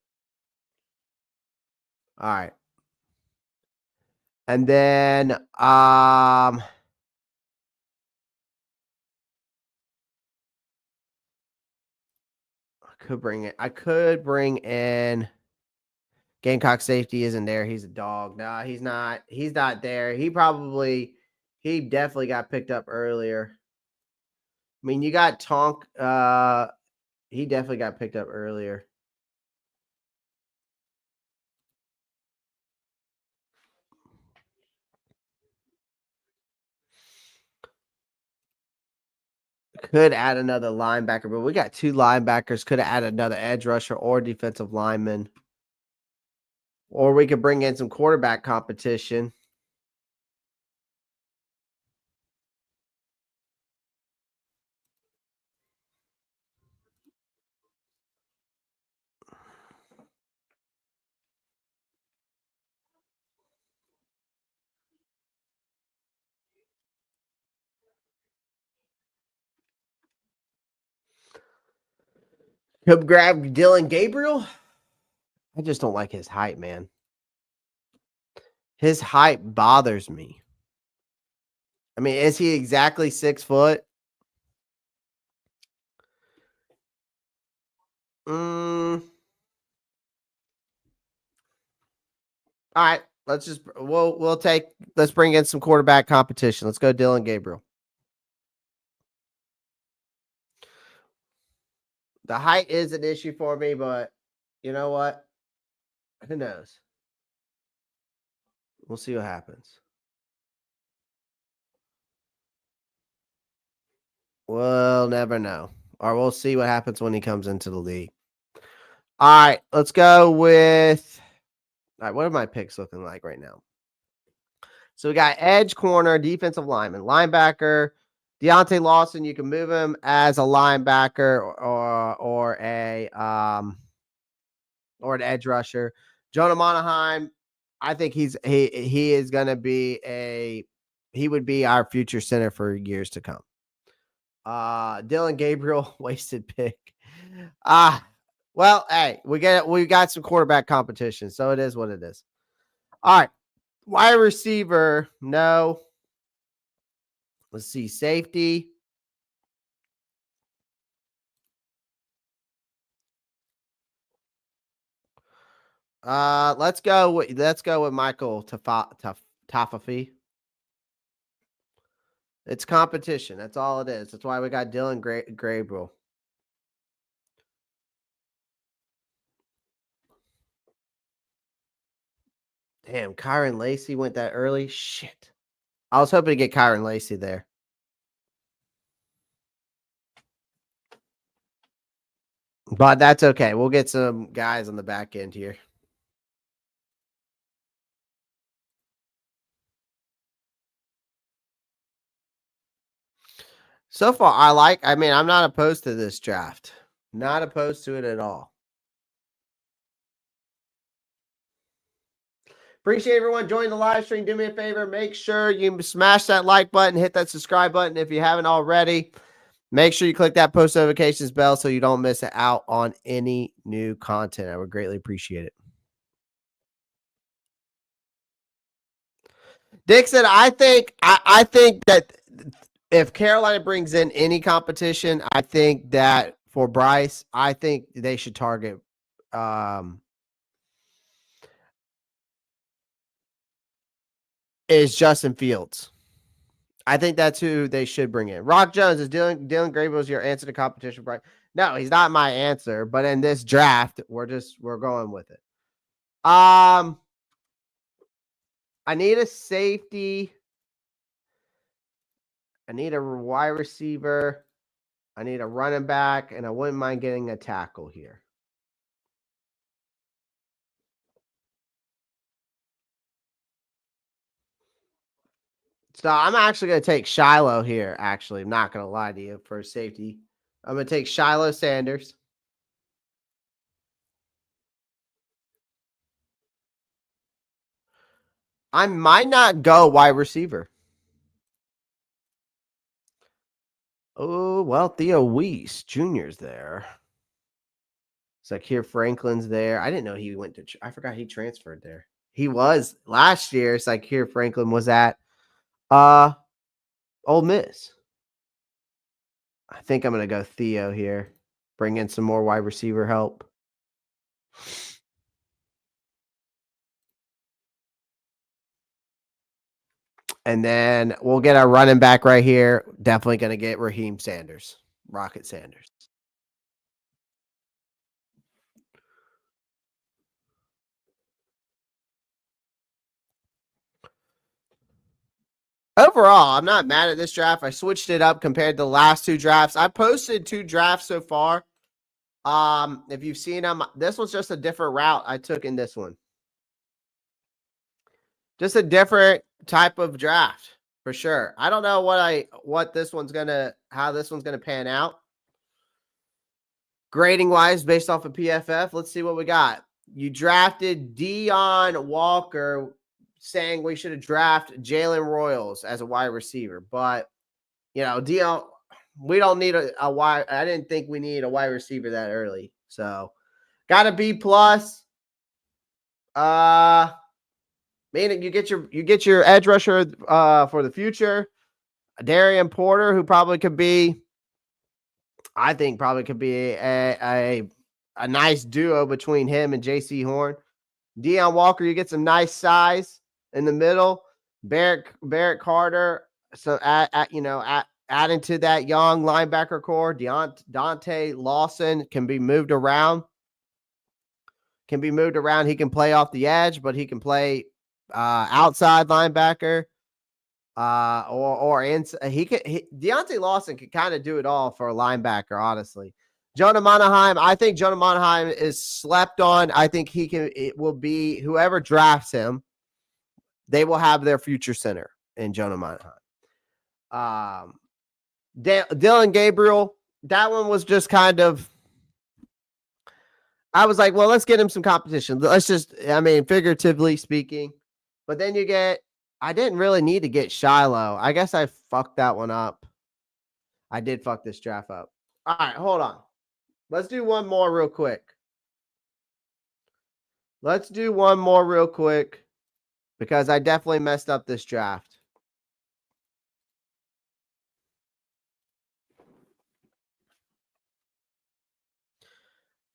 All right. And then I could bring in Gamecock safety isn't there. He's a dog. No, he's not. He's not there. He definitely got picked up earlier. You got Tonk. He definitely got picked up earlier. Could add another linebacker, but we got two linebackers. Could have added another edge rusher or defensive lineman. Or we could bring in some quarterback competition. Could grab Dylan Gabriel. I just don't like his height, man. His height bothers me. I mean, is he exactly 6 foot? All right, let's bring in some quarterback competition. Let's go Dylan Gabriel. The height is an issue for me, but you know what? Who knows? We'll see what happens. We'll never know. Or we'll see what happens when he comes into the league. All right, let's go with. All right, what are my picks looking like right now? So we got edge, corner, defensive lineman, linebacker, Deontay Lawson. You can move him as a linebacker or an edge rusher. Jonah Monaheim, I think he is going to be he would be our future center for years to come. Dylan Gabriel, wasted pick. Well, hey, we got some quarterback competition, so it is what it is. All right. Wide receiver, no. Let's see, safety. Let's go with Michael Tafafi. It's competition. That's all it is. That's why we got Dylan Gabriel. Damn, Kyron Lacey went that early. Shit. I was hoping to get Kyron Lacey there. But that's okay. We'll get some guys on the back end here. So far, I mean, I'm not opposed to this draft. Not opposed to it at all. Appreciate everyone joining the live stream. Do me a favor. Make sure you smash that like button, hit that subscribe button if you haven't already. Make sure you click that post notifications bell so you don't miss out on any new content. I would greatly appreciate it. Dixon, I think that if Carolina brings in any competition, I think that for Bryce, I think they should target is Justin Fields. I think that's who they should bring in. Rock Jones is Dylan Gabriel's your answer to competition, Bryce. No, he's not my answer, but in this draft, we're going with it. I need a safety. I need a wide receiver. I need a running back, and I wouldn't mind getting a tackle here. So I'm actually going to take Shiloh here, actually. I'm not going to lie to you for safety. I'm going to take Shiloh Sanders. I might not go wide receiver. Oh, well, Theo Weiss Jr.'s there. It's like here Franklin's there. I didn't know he went to I forgot he transferred there. He was last year. It's like here Franklin was at Ole Miss. I think I'm going to go Theo here. Bring in some more wide receiver help. And then we'll get our running back right here. Definitely going to get Raheem Sanders, Rocket Sanders. Overall, I'm not mad at this draft. I switched it up compared to the last two drafts. I posted 2 drafts so far. If you've seen them, this was just a different route I took in this one. Just a different type of draft for sure. I don't know how this one's gonna pan out. Grading wise, based off of PFF, let's see what we got. You drafted Dion Walker, saying we should have drafted Jalen Royals as a wide receiver, but Dion, we don't need a wide. I didn't think we need a wide receiver that early, so got a B plus. Meaning you get your edge rusher for the future. Darian Porter, who probably could be, I think, probably could be a nice duo between him and J.C. Horn. Deion Walker, you get some nice size in the middle. Barrett Carter, so adding to that young linebacker core. Dante Lawson can be moved around. He can play off the edge, but he can play outside linebacker. Deontay Lawson could kind of do it all for a linebacker, honestly. Jonah Monaheim, I think Jonah Monaheim is slept on. I think it will be whoever drafts him, they will have their future center in Jonah Monaheim. Dylan Gabriel, that one was just kind of, I was like, well, let's get him some competition. Figuratively speaking. But then I didn't really need to get Shiloh. I guess I fucked that one up. I did fuck this draft up. All right, hold on. Let's do one more real quick. Because I definitely messed up this draft.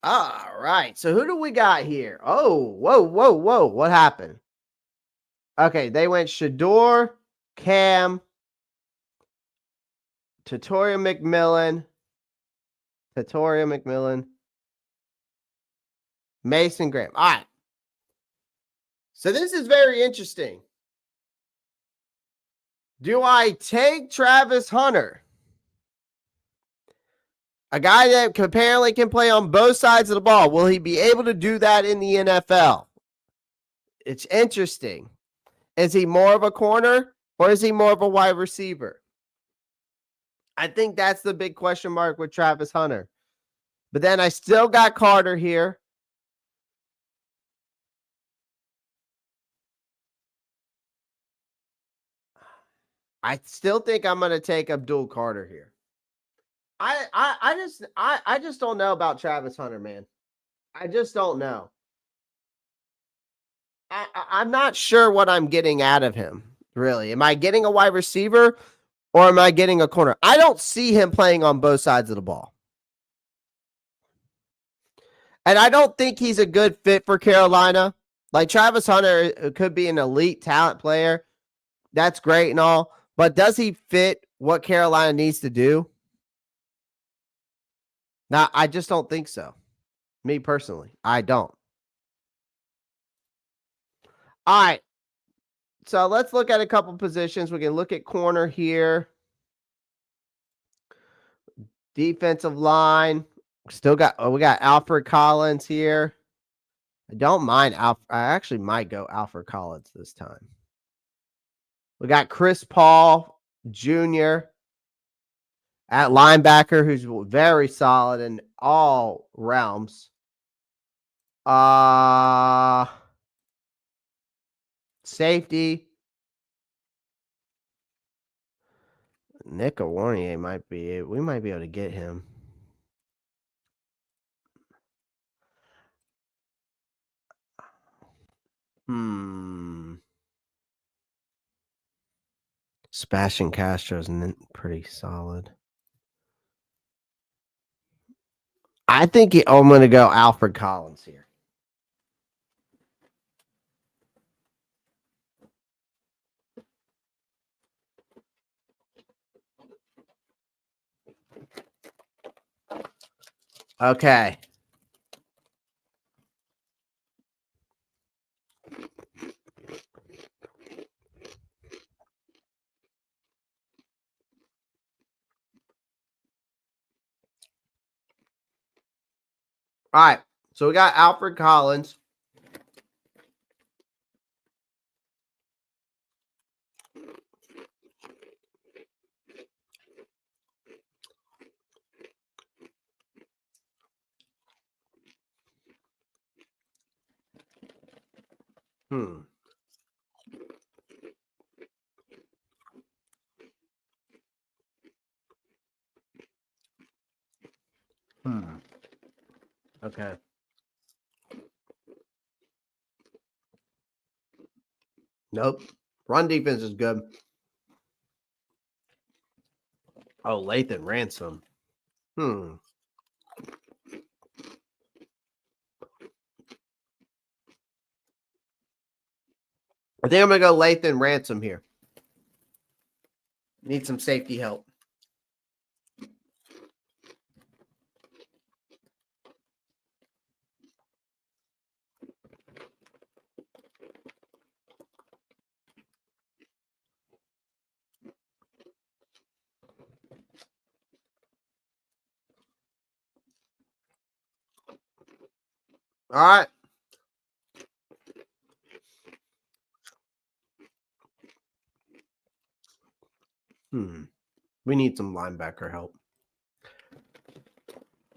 All right. So who do we got here? Oh, whoa. What happened? Okay, they went Shador, Cam, Tatoria McMillan, Mason Graham. All right. So this is very interesting. Do I take Travis Hunter? A guy that apparently can play on both sides of the ball. Will he be able to do that in the NFL? It's interesting. Is he more of a corner or is he more of a wide receiver? I think that's the big question mark with Travis Hunter. But then I still got Carter here. I still think I'm going to take Abdul Carter here. I just don't know about Travis Hunter, man. I just don't know. I'm not sure what I'm getting out of him, really. Am I getting a wide receiver or am I getting a corner? I don't see him playing on both sides of the ball. And I don't think he's a good fit for Carolina. Like Travis Hunter could be an elite talent player. That's great and all. But does he fit what Carolina needs to do? Now, I just don't think so. Me personally, I don't. All right. So let's look at a couple positions. We can look at corner here. Defensive line. We got Alfred Collins here. I don't mind I actually might go Alfred Collins this time. We got Chris Paul Jr. at linebacker, who's very solid in all realms. Safety. Nick Warnier we might be able to get him. Sebastian Castro's pretty solid. I think I'm going to go Alfred Collins here. Okay. All right. So we got Alfred Collins. Okay. Nope. Run defense is good. Oh, Lathan Ransom. I think I'm going to go Lathan Ransom here. Need some safety help. All right. We need some linebacker help.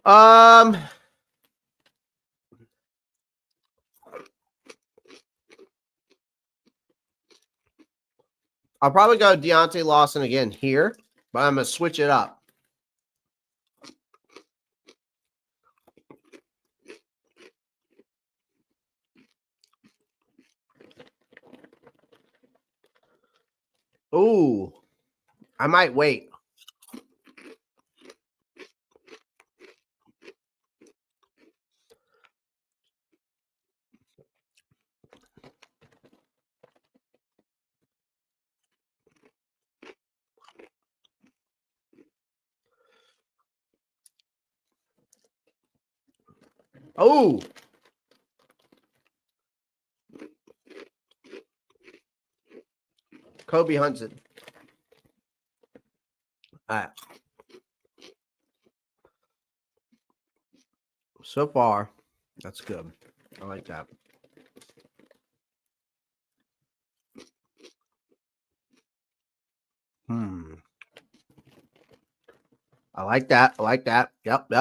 I'll probably go Deontay Lawson again here, but I'm going to switch it up. Ooh, I might wait. Oh, Kobe Hudson. All right. So far, that's good. I like that. I like that. I like that. Yep.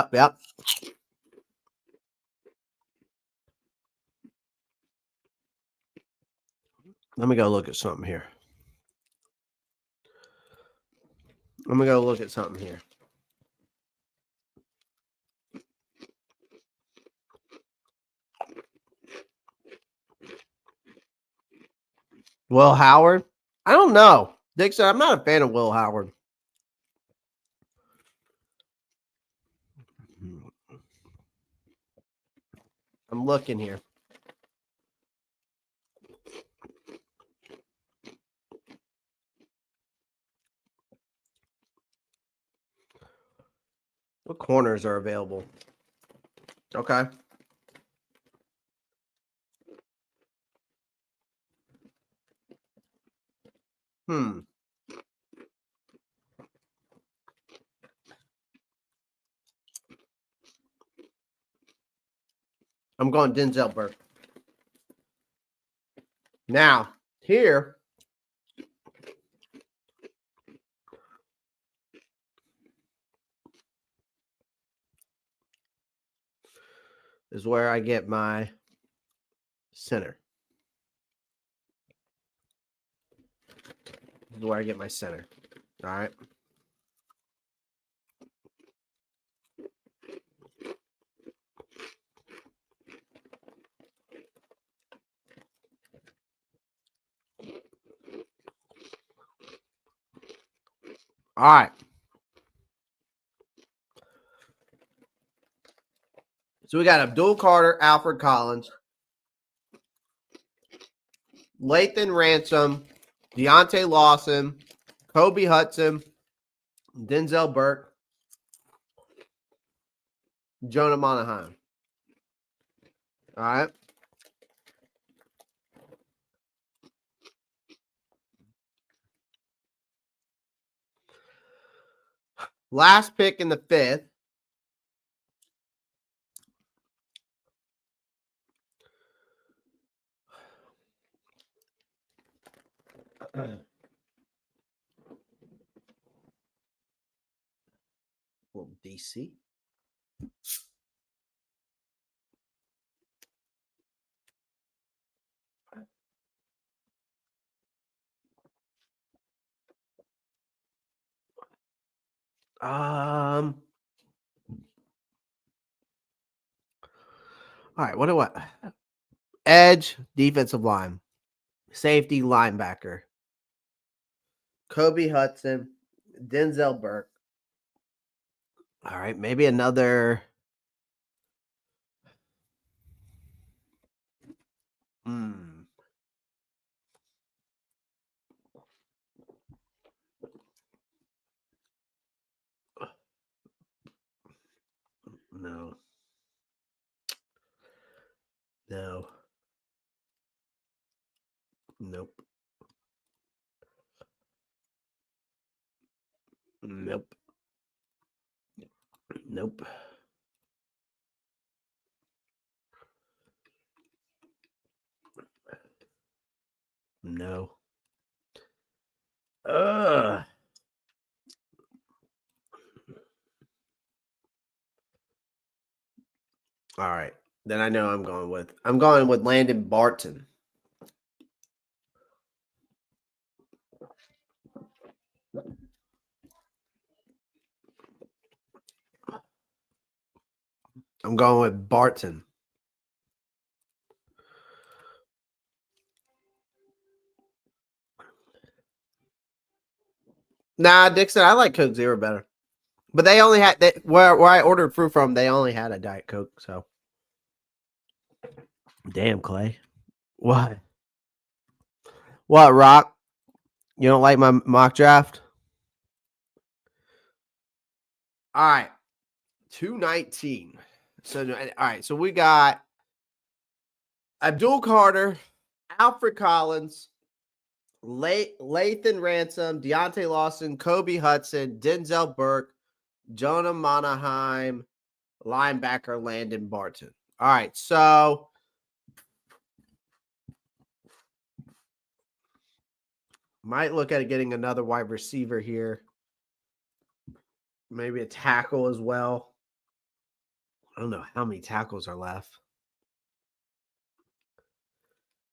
Let me go look at something here. Will Howard? I don't know. Dixon, I'm not a fan of Will Howard. I'm looking here. What corners are available? Okay. I'm going Denzel Burke. Now, here is where I get my center. This is where I get my center. All right. All right. So we got Abdul Carter, Alfred Collins, Lathan Ransom, Deontay Lawson, Kobe Hudson, Denzel Burke, Jonah Monahan. All right. Last pick in the 5th. DC. All right, what? Edge, defensive line, safety, linebacker, Kobe Hudson, Denzel Burke, All right, maybe another. No. No. Nope. Nope. Nope. No. Ugh. All right. Then I know I'm going with Landon Barton. I'm going with Barton. Nah, Dixon, I like Coke Zero better. But they only had where I ordered fruit from, they only had a Diet Coke, so. Damn, Clay. What? What, Rock? You don't like my mock draft? All right. 219. So all right, so we got Abdul Carter, Alfred Collins, Lathan Ransom, Deontay Lawson, Kobe Hudson, Denzel Burke, Jonah Monaheim, linebacker Landon Barton. All right, so might look at getting another wide receiver here. Maybe a tackle as well. I don't know how many tackles are left.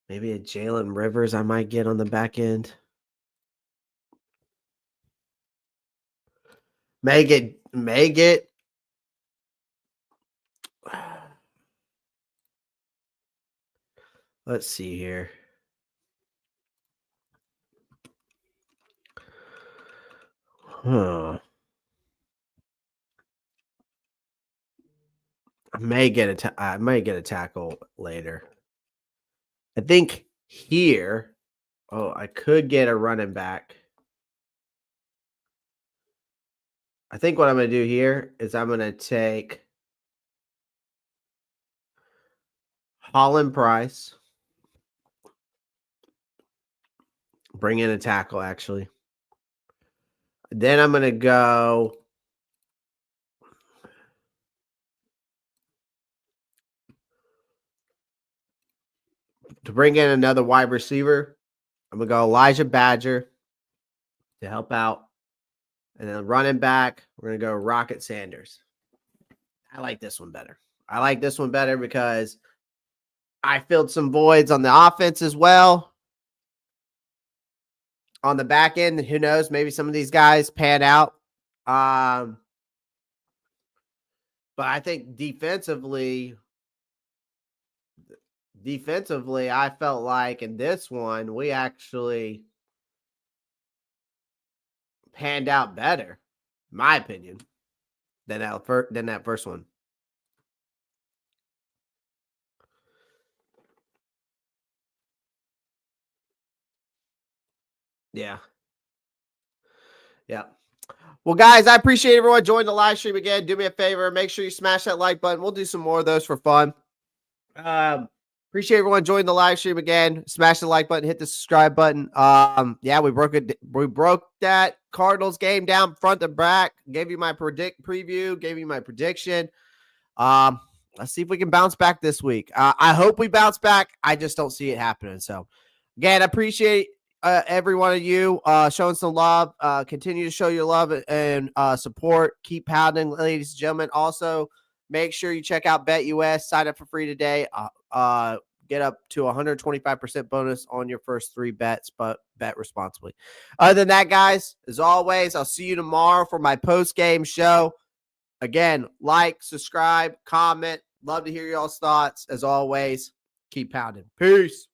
Maybe a Jalen Rivers I might get on the back end. May get. Let's see here. Huh. I might get a tackle later. I think here. Oh, I could get a running back. I think what I'm going to do here is I'm going to take Holland Price. Bring in a tackle, actually. Then I'm going to go to bring in another wide receiver. I'm going to go Elijah Badger to help out. And then running back, we're going to go Rocket Sanders. I like this one better. I like this one better because I filled some voids on the offense as well. On the back end, who knows? Maybe some of these guys pan out. But I think defensively, I felt like in this one, we actually panned out better, in my opinion, than that first one. Yeah. Yeah. Well, guys, I appreciate everyone joining the live stream again. Do me a favor. Make sure you smash that like button. We'll do some more of those for fun. Appreciate everyone joining the live stream again. Smash the like button, hit the subscribe button. Yeah, we broke that Cardinals game down front to back. Gave you my preview, gave you my prediction. Let's see if we can bounce back this week. I hope we bounce back. I just don't see it happening. So, again, I appreciate every one of you showing some love. Continue to show your love and support. Keep pounding, ladies and gentlemen. Also, make sure you check out BetUS. Sign up for free today. Get up to 125% bonus on your first 3 bets, but bet responsibly. Other than that, guys, as always, I'll see you tomorrow for my post-game show. Again, like, subscribe, comment. Love to hear y'all's thoughts. As always, keep pounding. Peace.